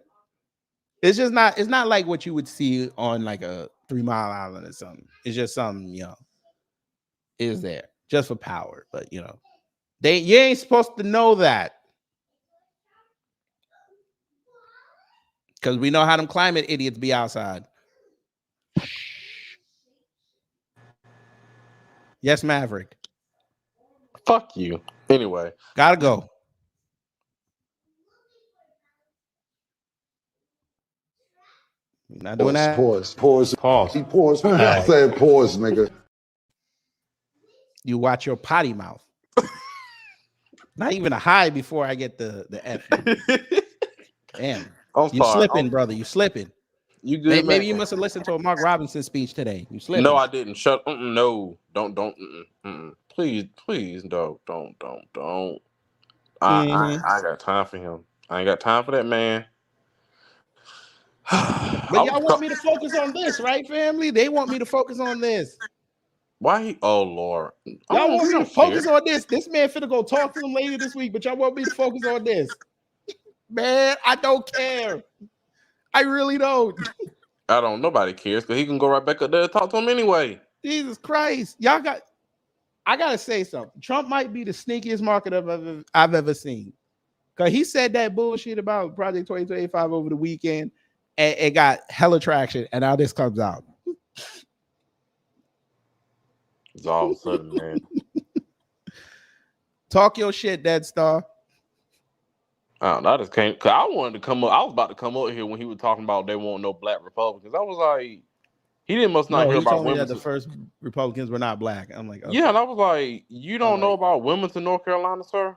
S3: It's not like what you would see on like a 3 Mile Island or something. It's just something, is there just for power. But you ain't supposed to know that. Because we know how them climate idiots be outside. Yes, Maverick.
S11: Fuck you. Anyway.
S3: Gotta go. Not doing that.
S10: Pause. He paused. I said pause, nigga.
S3: You watch your potty mouth. Not even a high before I get the F. Damn. You slipping, brother. You slipping.
S11: You good?
S3: Maybe you must have listened to a Mark Robinson speech today. You slipping.
S11: No, I didn't. Shut. No, don't. Please, don't. I got time for him. I ain't got time for that man.
S3: But y'all want me to focus on this, right, family? They want me to focus on this.
S11: Why? Oh Lord.
S3: Y'all want me to focus on this. This man finna go talk to them later this week, but y'all want me to focus on this. Man, I don't care. I really don't.
S11: I don't. Nobody cares because he can go right back up there and talk to him anyway.
S3: Jesus Christ. I gotta say something. Trump might be the sneakiest marketer I've ever seen. Because he said that bullshit about Project 2025 over the weekend, and it got hella traction, and now this comes out.
S11: It's all of a sudden, man.
S3: Talk your shit, Dead Star.
S11: I just came because I wanted to come up. I was about to come up here when he was talking about they want no black Republicans. I was like, he must not hear about women.
S3: That the first Republicans were not black. I'm like, okay.
S11: Yeah, and I was like, you don't know about women in North Carolina, sir?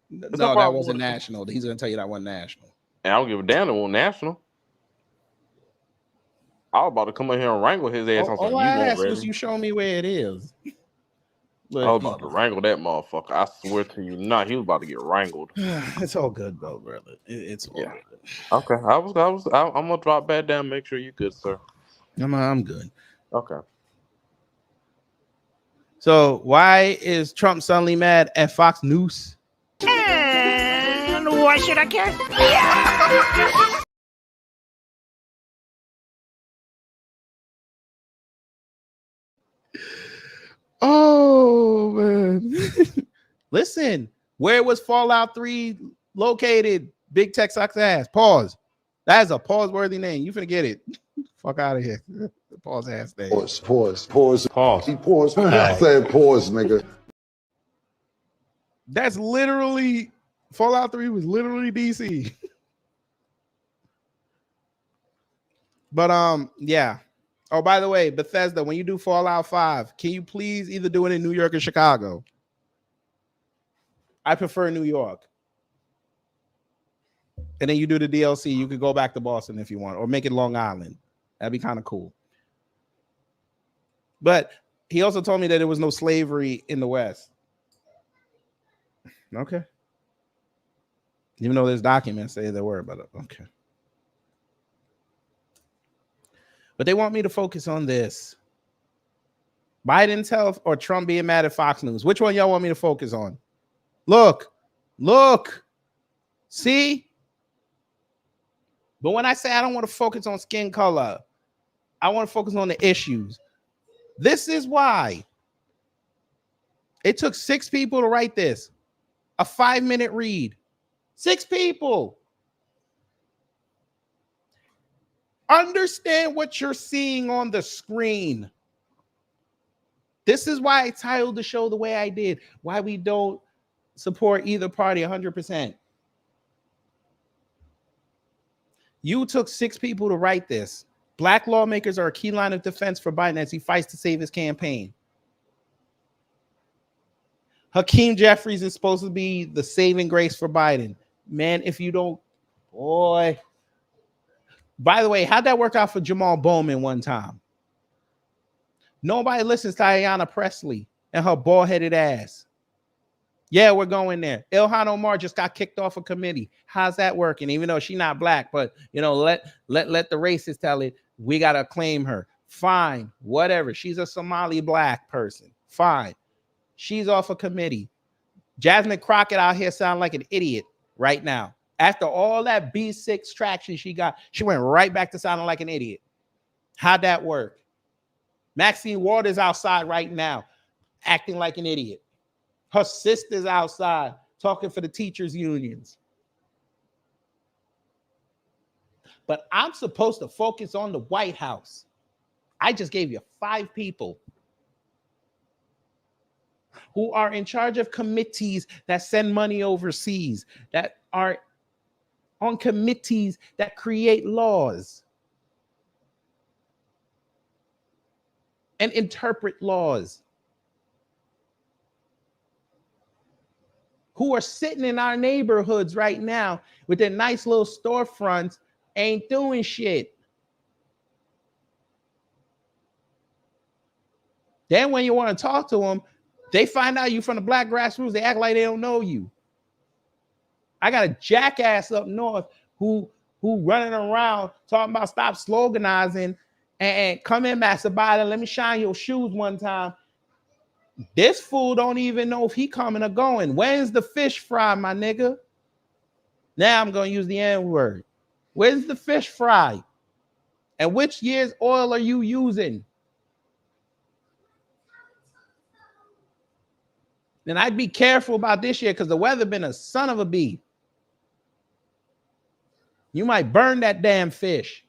S3: No, that wasn't national. He's gonna tell you that wasn't national.
S11: And I don't give a damn it wasn't national. I was about to come in here and wrangle his ass.
S3: All I asked was you show me where it is.
S11: I was about to wrangle that motherfucker. I swear to you, he was about to get wrangled.
S3: It's all good though, brother. It's all good.
S11: Okay, I'm gonna drop back down. Make sure you're good, sir.
S3: I'm good.
S11: Okay.
S3: So why is Trump suddenly mad at Fox News?
S9: And why should I care? Yeah.
S3: Oh man. Listen, where was Fallout 3 located? Big Tech sucks ass. Pause. That is a pause-worthy name. You finna get it. Fuck out of here. Pause ass name.
S10: Pause. He paused. I said pause, nigga.
S3: That's literally Fallout 3 was literally DC. But yeah. Oh, by the way, Bethesda, when you do Fallout 5, can you please either do it in New York or Chicago? I prefer New York. And then you do the DLC. You could go back to Boston if you want, or make it Long Island. That'd be kind of cool. But he also told me that there was no slavery in the West. Okay. Even though there's documents say there were, but okay. But they want me to focus on this. Biden intel or Trump being mad at Fox News. Which one y'all want me to focus on? Look. See? But when I say I don't want to focus on skin color, I want to focus on the issues. This is why it took 6 people to write this. A 5-minute read. 6 people. Understand what you're seeing on the screen. This is why I titled the show the way I did. Why we don't support either party 100%. You took 6 people to write this. Black lawmakers are a key line of defense for Biden as he fights to save his campaign. Hakeem Jeffries is supposed to be the saving grace for Biden. Man, if you don't, boy. By the way, how'd that work out for Jamal Bowman one time? Nobody listens to Ayanna Pressley and her bald-headed ass. Yeah, we're going there. Ilhan Omar just got kicked off a committee. How's that working? Even though she's not black, but you know, let the racists tell it. We gotta claim her. Fine, whatever. She's a Somali black person. Fine. She's off a committee. Jasmine Crockett out here sound like an idiot right now. After all that B6 traction she got, she went right back to sounding like an idiot. How'd that work? Maxine Waters outside right now, acting like an idiot. Her sister's outside talking for the teachers' unions. But I'm supposed to focus on the White House. I just gave you 5 people who are in charge of committees that send money overseas, that are on committees that create laws and interpret laws, who are sitting in our neighborhoods right now with their nice little storefronts, ain't doing shit. Then when you want to talk to them, they find out you from the Black Grassroots, they act like they don't know you. I got a jackass up north who running around talking about stop sloganizing and come in, Master Biden, let me shine your shoes one time. This fool don't even know if he coming or going. When's the fish fry, my nigga? Now I'm going to use the N-word. Where's the fish fry? And which year's oil are you using? Then I'd be careful about this year because the weather been a son of a bee. You might burn that damn fish.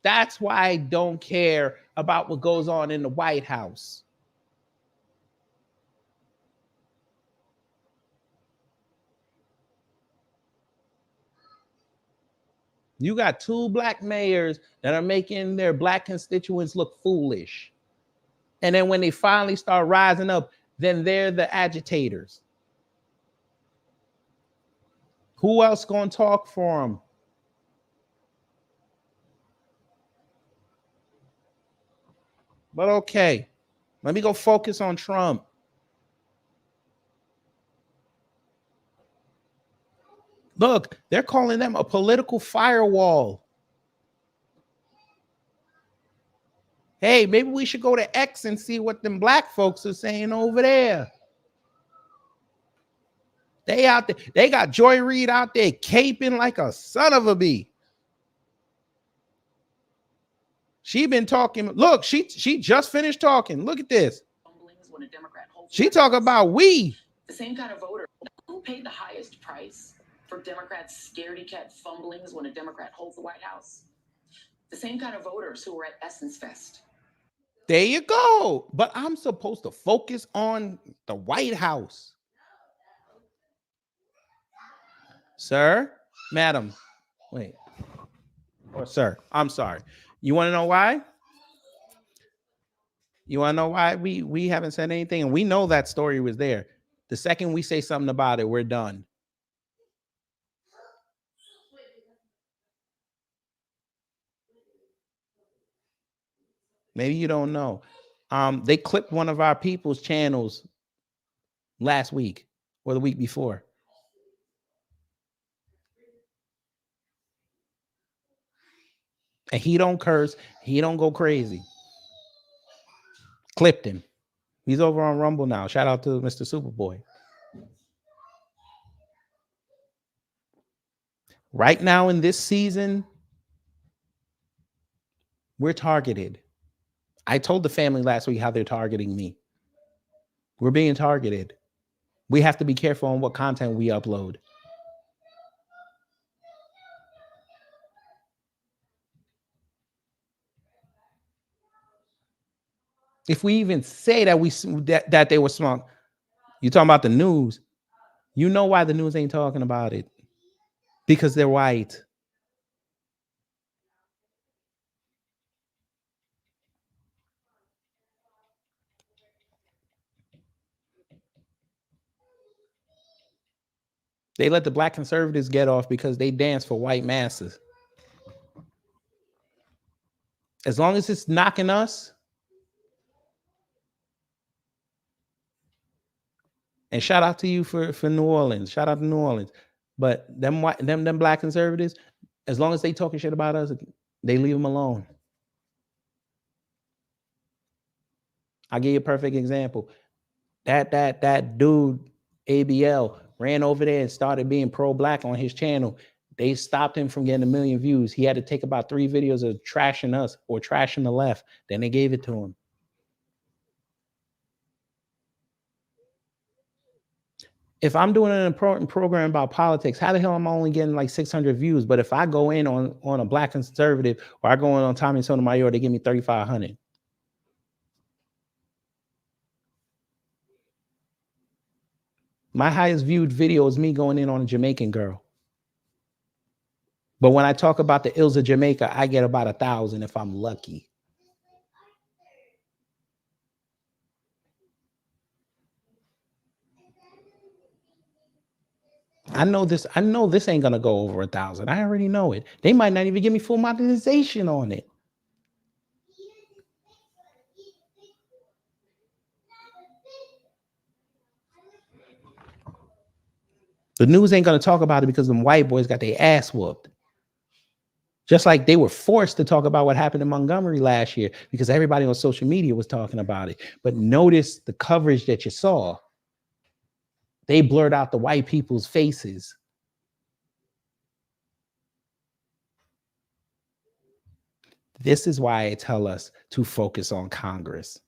S3: That's why I don't care about what goes on in the White House. You got 2 black mayors that are making their black constituents look foolish. And then when they finally start rising up, then they're the agitators. Who else gonna talk for them? But okay, let me go focus on Trump. Look, they're calling them a political firewall. Hey, maybe we should go to X and see what them black folks are saying over there. They out there, they got Joy Reid out there caping like a son of a bee. She been talking. Look, she just finished talking. Look at this. She talk about we.
S12: The same kind of voter who paid the highest price for Democrats' scaredy cat fumblings when a Democrat holds the White House. The same kind of voters who were at Essence Fest.
S3: There you go. But I'm supposed to focus on the White House. Sir, madam, wait. Or sir, I'm sorry. You want to know why? You want to know why we haven't said anything? And we know that story was there. The second we say something about it, we're done. Maybe you don't know. They clipped one of our people's channels last week or the week before. And he don't curse. He don't go crazy. Clipped him. He's over on Rumble now. Shout out to Mr. Superboy. Right now in this season, we're targeted. I told the family last week how they're targeting me. We're being targeted. We have to be careful on what content we upload. If we even say that they were smart, you talking about the news. You know why the news ain't talking about it? Because they're white. They let the black conservatives get off because they dance for white masses. As long as it's knocking us, and shout out to you for New Orleans. Shout out to New Orleans. But them black conservatives, as long as they talking shit about us, they leave them alone. I'll give you a perfect example. That dude, ABL, ran over there and started being pro-black on his channel. They stopped him from getting 1 million views. He had to take about 3 videos of trashing us or trashing the left. Then they gave it to him. If I'm doing an important program about politics, how the hell am I only getting like 600 views? But if I go in on a black conservative or I go in on Tommy Sotomayor, they give me 3,500. My highest viewed video is me going in on a Jamaican girl. But when I talk about the ills of Jamaica, I get about 1,000 if I'm lucky. I know this ain't gonna go over 1,000. I already know it. They might not even give me full monetization on it. The news ain't gonna talk about it because them white boys got their ass whooped. Just like they were forced to talk about what happened in Montgomery last year because everybody on social media was talking about it. But notice the coverage that you saw. They blurred out the white people's faces. This is why I tell us to focus on Congress.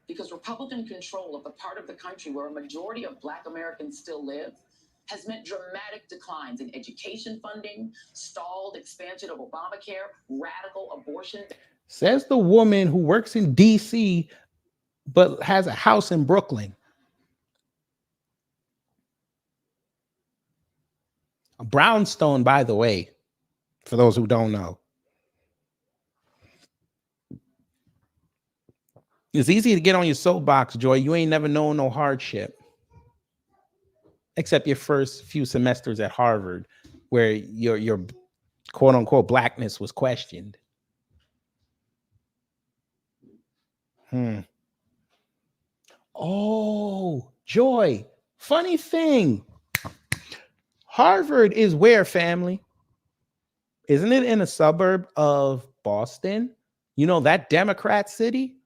S12: Because Republican control of the part of the country where a majority of Black Americans still live has meant dramatic declines in education funding, stalled expansion of Obamacare, radical abortion.
S3: Says the woman who works in DC but has a house in Brooklyn. A brownstone, by the way, for those who don't know. It's easy to get on your soapbox, Joy. You ain't never known no hardship. Except your first few semesters at Harvard, where your quote unquote blackness was questioned. Oh, Joy. Funny thing. Harvard is where, family? Isn't it in a suburb of Boston? You know, that Democrat city?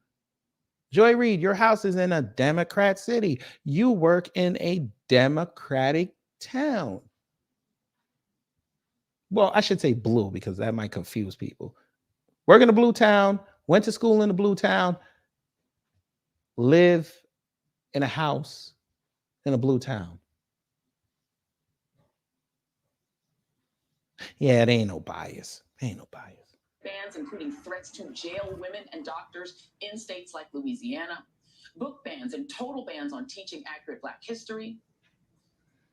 S3: Joy Reid, your house is in a Democrat city. You work in a Democratic town. Well, I should say blue because that might confuse people. Work in a blue town, went to school in a blue town, live in a house in a blue town. Yeah, it ain't no bias. Ain't no bias.
S12: Bans, including threats to jail women and doctors in states like Louisiana, book bans and total bans on teaching accurate Black history.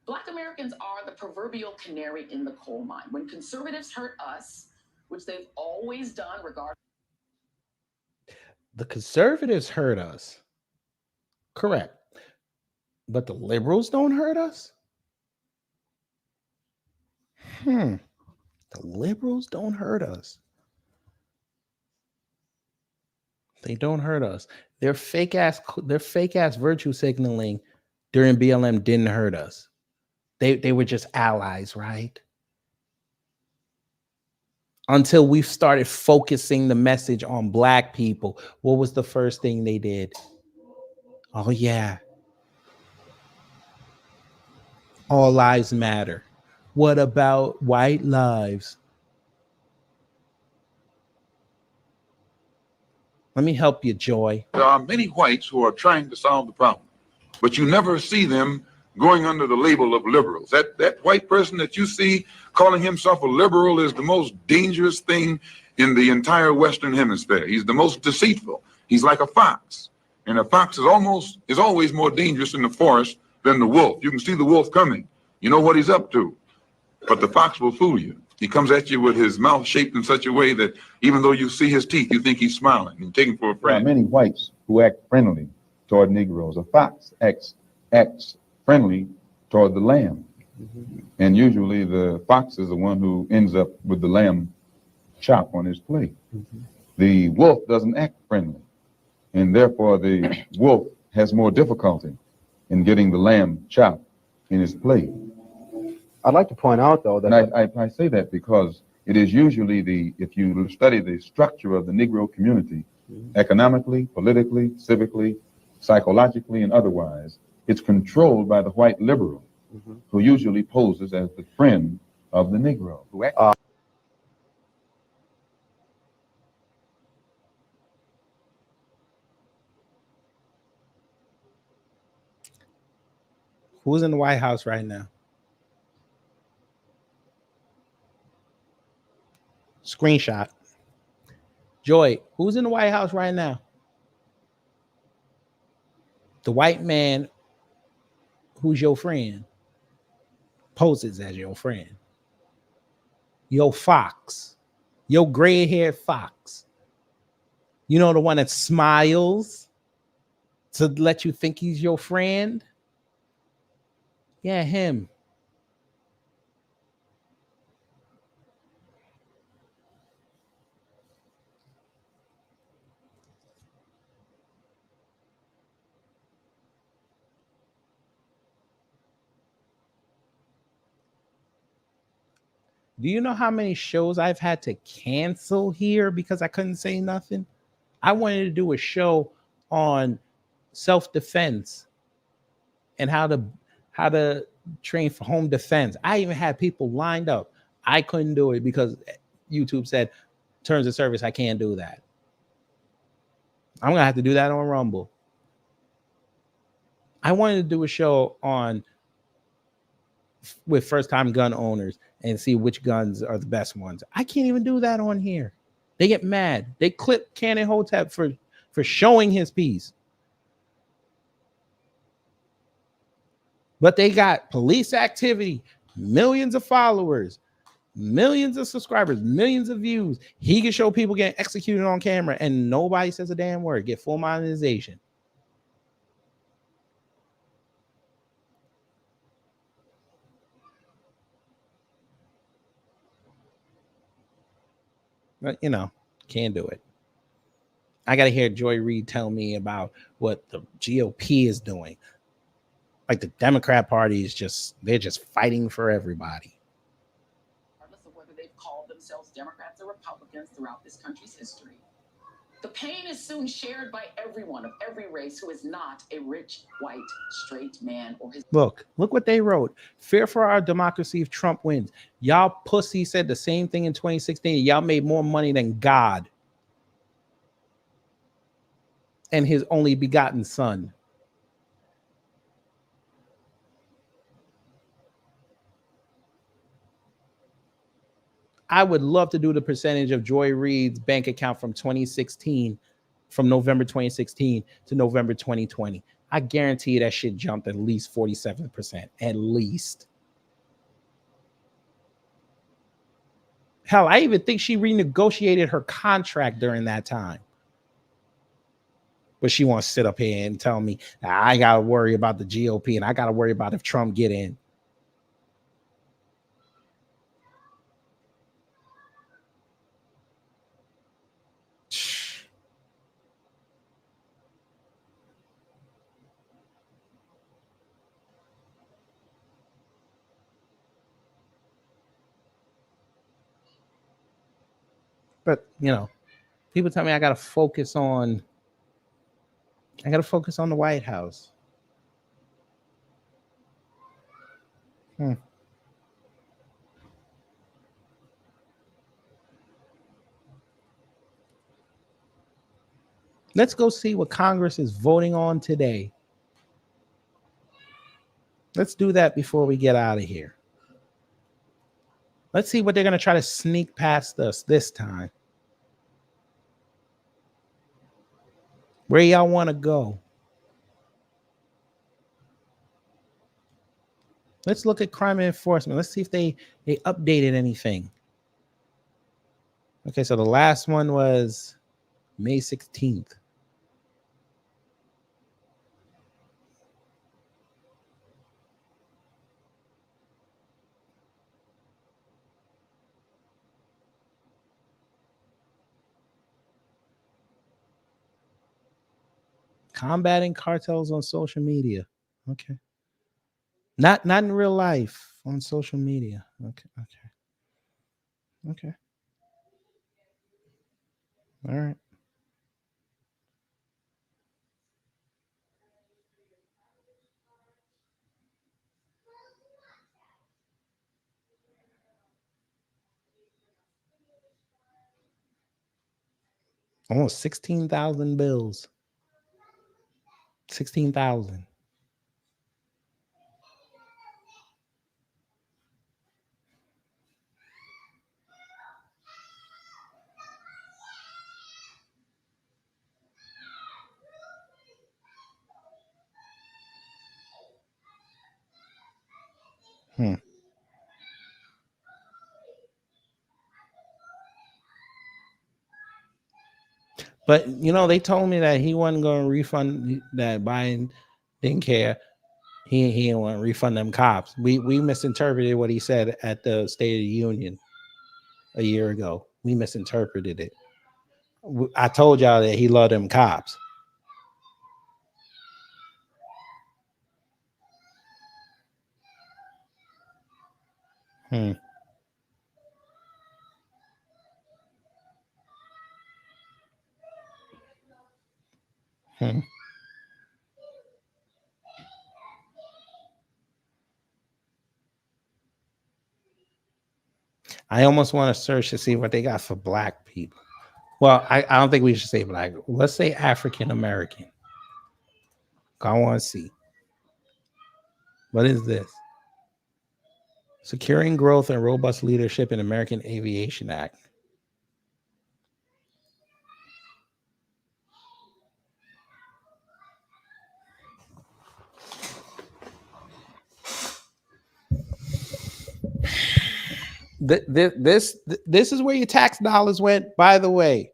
S12: Black Americans are the proverbial canary in the coal mine. When conservatives hurt us, which they've always done regardless.
S3: The conservatives hurt us. Correct. But the liberals don't hurt us? The liberals don't hurt us. They don't hurt us. Their fake ass virtue signaling during BLM didn't hurt us. They were just allies, right? Until we started focusing the message on Black people. What was the first thing they did? Oh, yeah. All lives matter. What about white lives? Let me help you, Joy.
S10: There are many whites who are trying to solve the problem, but you never see them going under the label of liberals. That white person that you see calling himself a liberal is the most dangerous thing in the entire Western Hemisphere. He's the most deceitful. He's like a fox, and a fox is always more dangerous in the forest than the wolf. You can see the wolf coming. You know what he's up to, but the fox will fool you. He comes at you with his mouth shaped in such a way that even though you see his teeth, you think he's smiling. You take him for a friend.
S13: There are many whites who act friendly toward Negroes. A fox acts friendly toward the lamb. And usually the fox is the one who ends up with the lamb chop on his plate. The wolf doesn't act friendly. And therefore the wolf has more difficulty in getting the lamb chop in his plate.
S14: I'd like to point out, though, that...
S13: And I say that because it is usually if you study the structure of the Negro community, economically, politically, civically, psychologically, and otherwise, it's controlled by the white liberal, who usually poses as the friend of the Negro.
S3: Who's in the White House right now? Screenshot. Joy, who's in the White House right now? The white man who's your friend poses as your friend. Your fox. Your gray-haired fox. You know, the one that smiles to let you think he's your friend? Yeah, him. Do you know how many shows I've had to cancel here because I couldn't say nothing? I wanted to do a show on self-defense and how to train for home defense. I even had people lined up. I couldn't do it because YouTube said, terms of service, I can't do that. I'm going to have to do that on Rumble. I wanted to do a show with first-time gun owners and see which guns are the best ones. I can't even do that on here. They get mad. They clip Canon Hotep for showing his piece. But they got police activity, millions of followers, millions of subscribers, millions of views. He can show people getting executed on camera and nobody says a damn word. Get full monetization. But, you know, can't do it. I got to hear Joy Reid tell me about what the GOP is doing. Like the Democrat Party is they're just fighting for everybody.
S12: Regardless of whether they've called themselves Democrats or Republicans throughout this country's history. The pain is soon shared by everyone of every race who is not a rich, white, straight man or his...
S3: Look what they wrote. Fear for our democracy if Trump wins. Y'all pussy said the same thing in 2016. Y'all made more money than God and his only begotten son. I would love to do the percentage of Joy Reid's bank account from November 2016 to November 2020. I guarantee you that shit jumped at least 47%, at least. Hell, I even think she renegotiated her contract during that time. But she wants to sit up here and tell me I got to worry about the GOP and I got to worry about if Trump get in. But, you know, people tell me I got to focus on I got to focus on the White House. Let's go see what Congress is voting on today. Let's do that before we get out of here. Let's see what they're going to try to sneak past us this time. Where y'all want to go? Let's look at crime enforcement. Let's see if they updated anything. Okay, so the last one was May 16th. Combating cartels on social media. Okay. Not in real life, on social media. Okay. All right. Almost 16,000 bills. 16,000. But they told me that he wasn't going to refund, that Biden didn't care. He didn't want to refund them cops. We misinterpreted what he said at the State of the Union a year ago. We misinterpreted it. I told y'all that he loved them cops. I almost want to search to see what they got for black people. Well, I don't think we should say black. Let's say African American. I want to see. What is this? Securing growth and robust leadership in American Aviation Act. This is where your tax dollars went. By the way,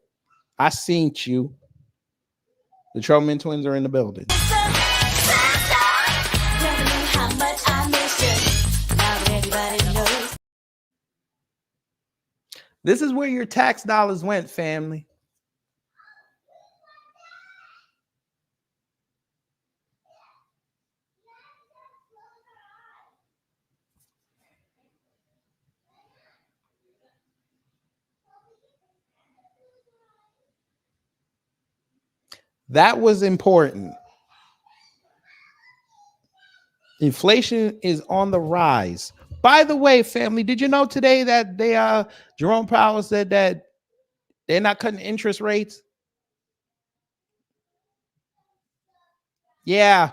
S3: I seen you. The Trollman twins are in the building. This is where your tax dollars went, family. That was important. Inflation is on the rise. By the way, family, did you know today that Jerome Powell said that they're not cutting interest rates? Yeah.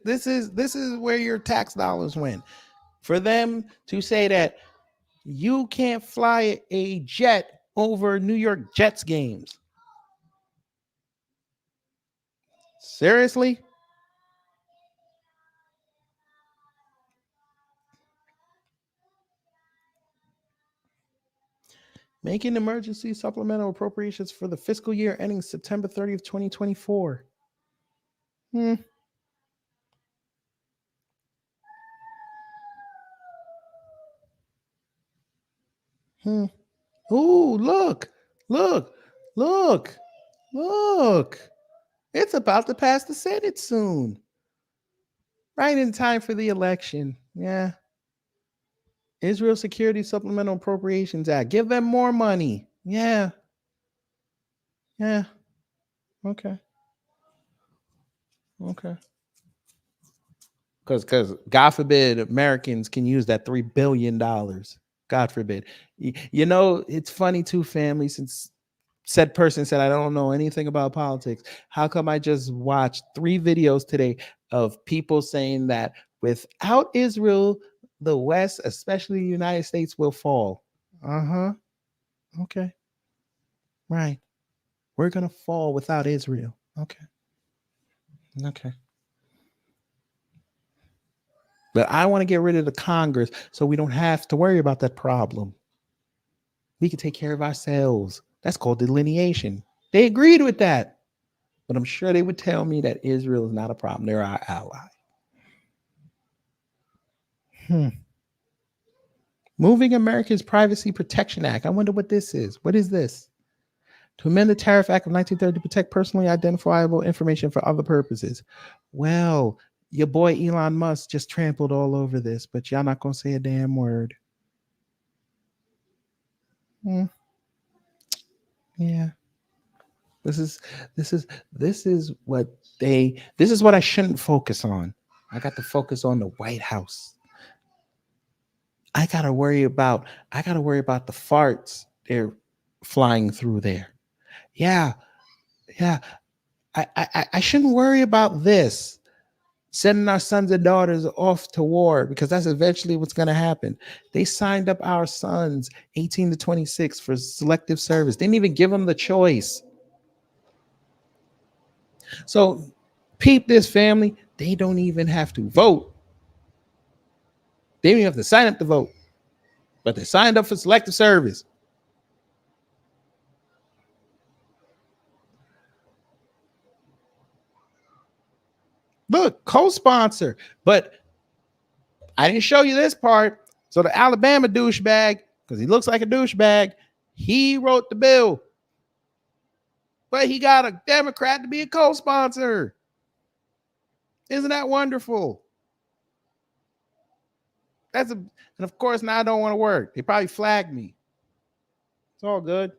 S3: This is where your tax dollars went. For them to say that you can't fly a jet over New York Jets games. Seriously? Making emergency supplemental appropriations for the fiscal year ending September 30th, 2024. Ooh, look, look, look, look. It's about to pass the Senate soon. Right in time for the election. Yeah. Israel Security Supplemental Appropriations Act. Give them more money. Yeah. Yeah. Okay. Okay. Because God forbid Americans can use that $3 billion. God forbid. You know, it's funny too, family, since said person said, I don't know anything about politics. How come I just watched 3 videos today of people saying that without Israel, the West, especially the United States, will fall? Uh-huh. Okay. Right. We're going to fall without Israel. Okay. Okay. But I want to get rid of the Congress so we don't have to worry about that problem. We can take care of ourselves. That's called delineation. They agreed with that. But I'm sure they would tell me that Israel is not a problem. They're our ally. Moving America's Privacy Protection Act. I wonder what this is. What is this? To amend the Tariff Act of 1930 to protect personally identifiable information for other purposes. Well, your boy Elon Musk just trampled all over this, but y'all not going to say a damn word. Yeah. This is what I shouldn't focus on. I got to focus on the White House. I gotta worry about the farts they're flying through there. Yeah. I shouldn't worry about this. Sending our sons and daughters off to war, because that's eventually what's going to happen. They signed up our sons 18 to 26 for selective service. They didn't even give them the choice. So peep this, family. They don't even have to vote. They don't even have to sign up to vote, but they signed up for selective service. Look, co-sponsor. But I didn't show you this part. So the Alabama douchebag, because he looks like a douchebag, he wrote the bill. But he got a Democrat to be a co-sponsor. Isn't that wonderful? And of course, now I don't want to work. They probably flagged me. It's all good.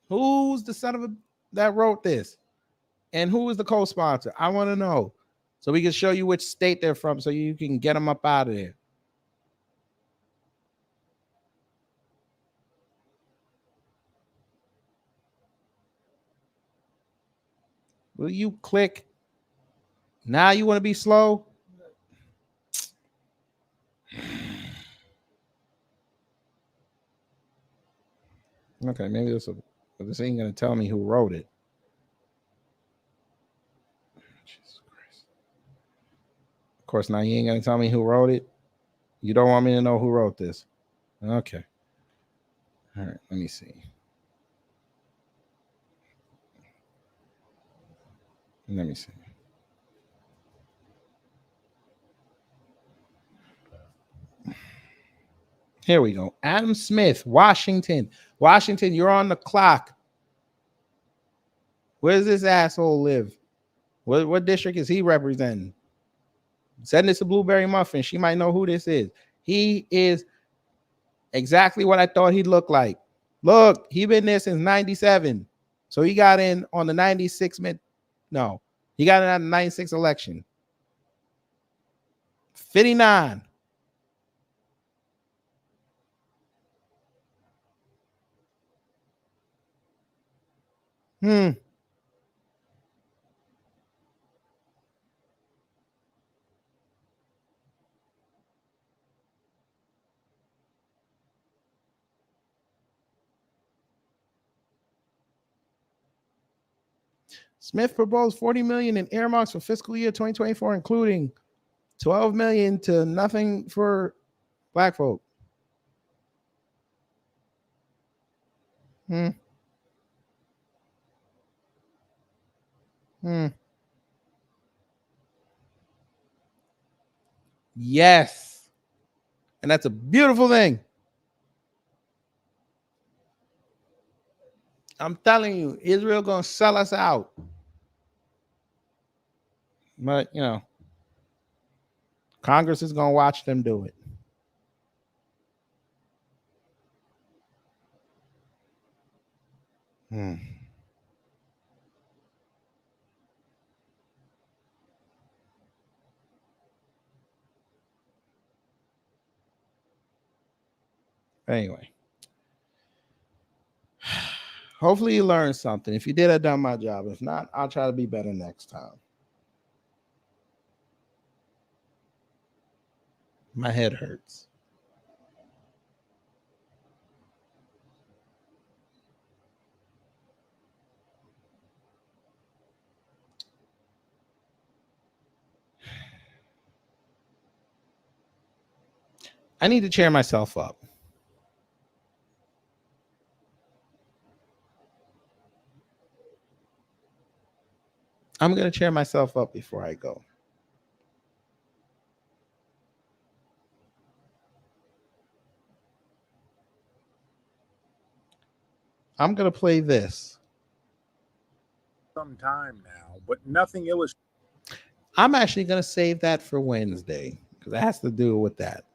S3: Who's the son of a that wrote this? And who is the co-sponsor? I want to know. So we can show you which state they're from so you can get them up out of there. Will you click? Now you want to be slow? Okay, maybe this ain't going to tell me who wrote it. Jesus Christ. Of course, now you ain't going to tell me who wrote it. You don't want me to know who wrote this. Okay. All right, let me see. Let me see. Here we go. Adam Smith, Washington. Washington, you're on the clock. Where does this asshole live? What district is he representing? Send this to Blueberry Muffin. She might know who this is. He is exactly what I thought he'd look like. Look, he been there since 97. So he got in on the 96 he got in on the 96 election. 59. Smith proposed $40 million in earmarks for fiscal year 2024, including $12 million to nothing for Black folk. Yes. And that's a beautiful thing. I'm telling you, Israel gonna sell us out. But you know, Congress is gonna watch them do it. Anyway, hopefully you learned something. If you did, I done my job. If not, I'll try to be better next time. My head hurts. I need to cheer myself up. I'm going to cheer myself up before I go. I'm going to play this.
S15: Some time now, but nothing illustrates.
S3: I'm actually going to save that for Wednesday because it has to do with that.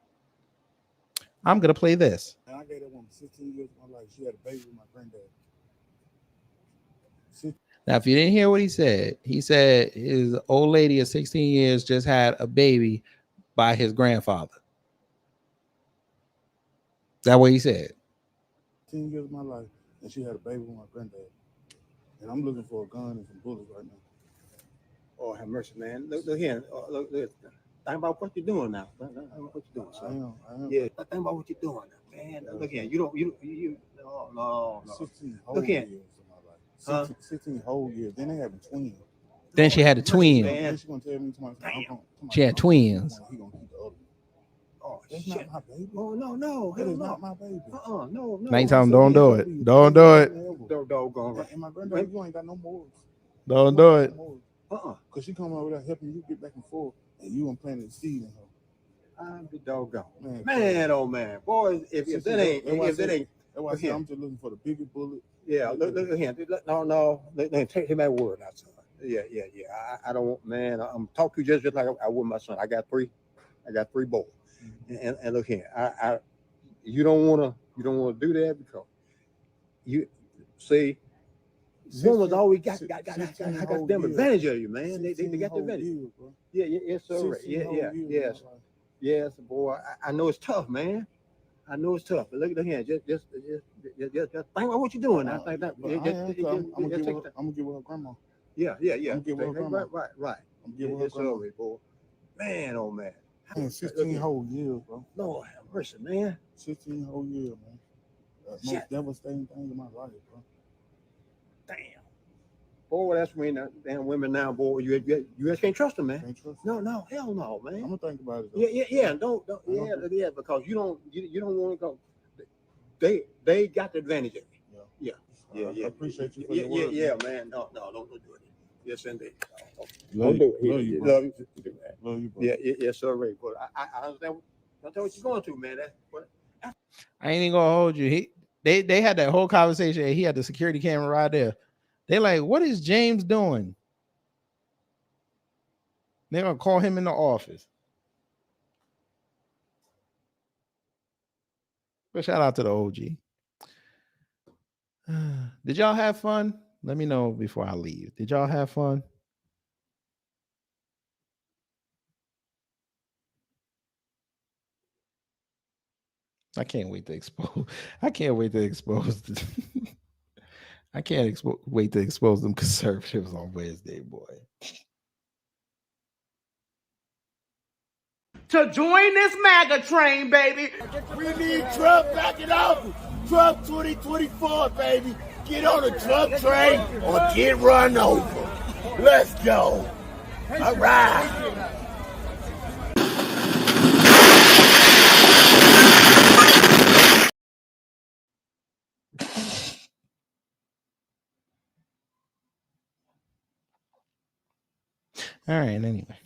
S3: I'm going to play this.
S5: I gave that woman 16 years of my life. She had a baby with my granddad.
S3: Now, if you didn't hear what he said his old lady of 16 years just had a baby by his grandfather. That's what he said.
S5: 16 years of my life, and she had a baby with my granddad. And I'm looking for a gun and some bullets right now.
S16: Oh, have mercy, man. Look here. Look. Think about what you're doing now. Think about what you're doing, son.
S5: I am.
S16: Yeah, think about what you're doing now, man. Look here. No.
S5: 16 whole
S16: Look here.
S5: years of my life. 16 whole years. Then they having twins.
S3: Then she had a twin.
S5: Then she gonna tell me
S3: She had twins.
S5: He gonna keep the other one.
S16: Oh,
S5: that's
S16: shit.
S5: not my baby.
S16: Oh, no.
S5: That is not my baby.
S16: No.
S3: Now you tell him, don't do it. Don't do it.
S16: Doggone right.
S5: And my granddad, you ain't got no more.
S3: Don't do it.
S5: Cause she come over there helping you get back and forth, and you implanted the seed in her.
S16: I'm the doggone man. Oh man, boy, if that ain't,
S5: that's why I said I'm just looking for the bigger bullet.
S16: Yeah, look at him. No, take him at word now, son. Yeah. I don't want, man. I'm talking to you just like I would my son. I got three boys, and look here. You don't want to do that because you see. Women's always got them advantage of you, man. They got the advantage. Yes, sir. Yes, boy. I know it's tough, man. I know it's tough. But look at here. Just think about what you're doing. I think that.
S5: I'm gonna get with her grandma.
S16: Yeah.
S5: I'm gonna get with her grandma.
S16: Right.
S5: I'm gonna get with her grandma.
S16: Boy. Man, oh man.
S5: 16 whole years, bro.
S16: Lord have mercy, man.
S5: 16 whole years, man. Most devastating thing in my life, bro.
S16: Damn. Boy, that's when damn women now, boy. You just can't trust them, man.
S5: Can't trust
S16: them. No, hell no, man.
S5: I'm gonna think about it.
S16: Though. Yeah. Don't. Because you don't want to go. They got the advantage of you. Yeah.
S5: I appreciate you for your word.
S16: Yeah, man. No, don't do it. Yes, indeed.
S5: Love you, bro.
S16: Love you, bro. Yeah, yes, sir, Ray. But I understand. Don't tell what you're going through, man.
S3: I ain't even gonna hold you. They had that whole conversation and he had the security camera right there. They like, what is James doing? They're gonna call him in the office. But shout out to the OG. Did y'all have fun? Let me know before I leave. Did y'all have fun? I can't wait to expose. I can't wait to expose. I can't wait to expose them conservatives on Wednesday, boy.
S17: To join this MAGA train, baby.
S18: We need Trump back in office. Trump 2024, baby. Get on the Trump train or get run over. Let's go. All right.
S3: All right, anyway.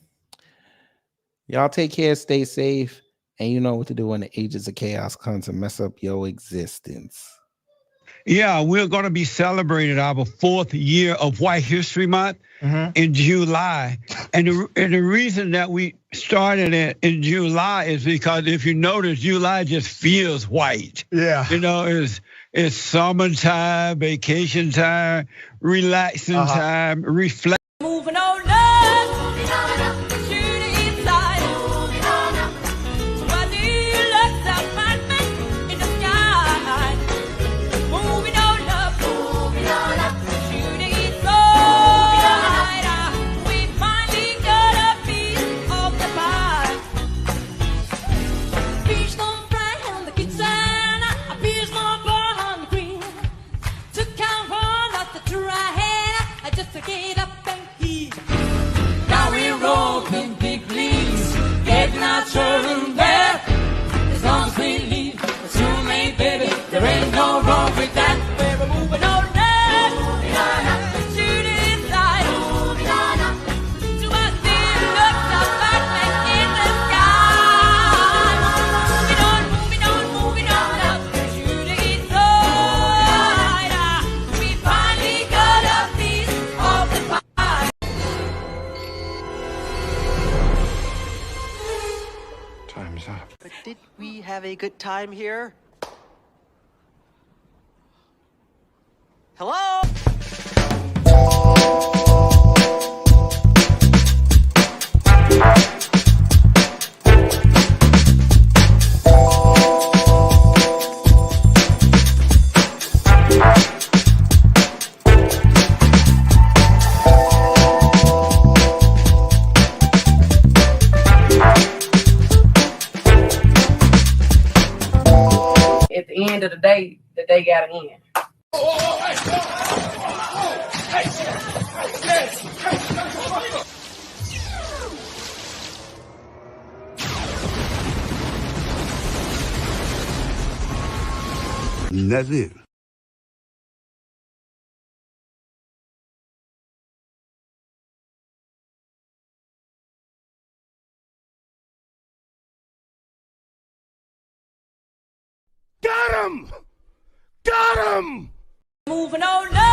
S3: Y'all take care, stay safe, and you know what to do when the ages of chaos come to mess up your existence.
S1: Yeah, we're going to be celebrating our 4th year of White History Month in July. And the reason that we started it in July is because if you notice, July just feels white.
S19: Yeah.
S1: You know, it's summertime, vacation time, relaxing time, reflect.
S20: Moving on up, shooting inside. Moving on up, to a new looks apartment in the sky. Moving on up, shooting inside. We finally got a piece of the pie. Fish don't fry on the kitchen, a fish don't burn on the grill. Took out one of the dry, just to get up and eat. Now we're rolling big leaves, getting our children there. As long as we leave, it's roommate, baby, there ain't no wrong with that. We're moving on up, shooting inside. Moving on up, to a dear looks apartment in the sky. Moving on up, shooting inside. We finally got a piece of the pie.
S21: Time's up. But did we have a good time here? Hello?
S22: At the end of the day gotta end.
S18: And that's it.
S20: Got him! Got him! Moving on up.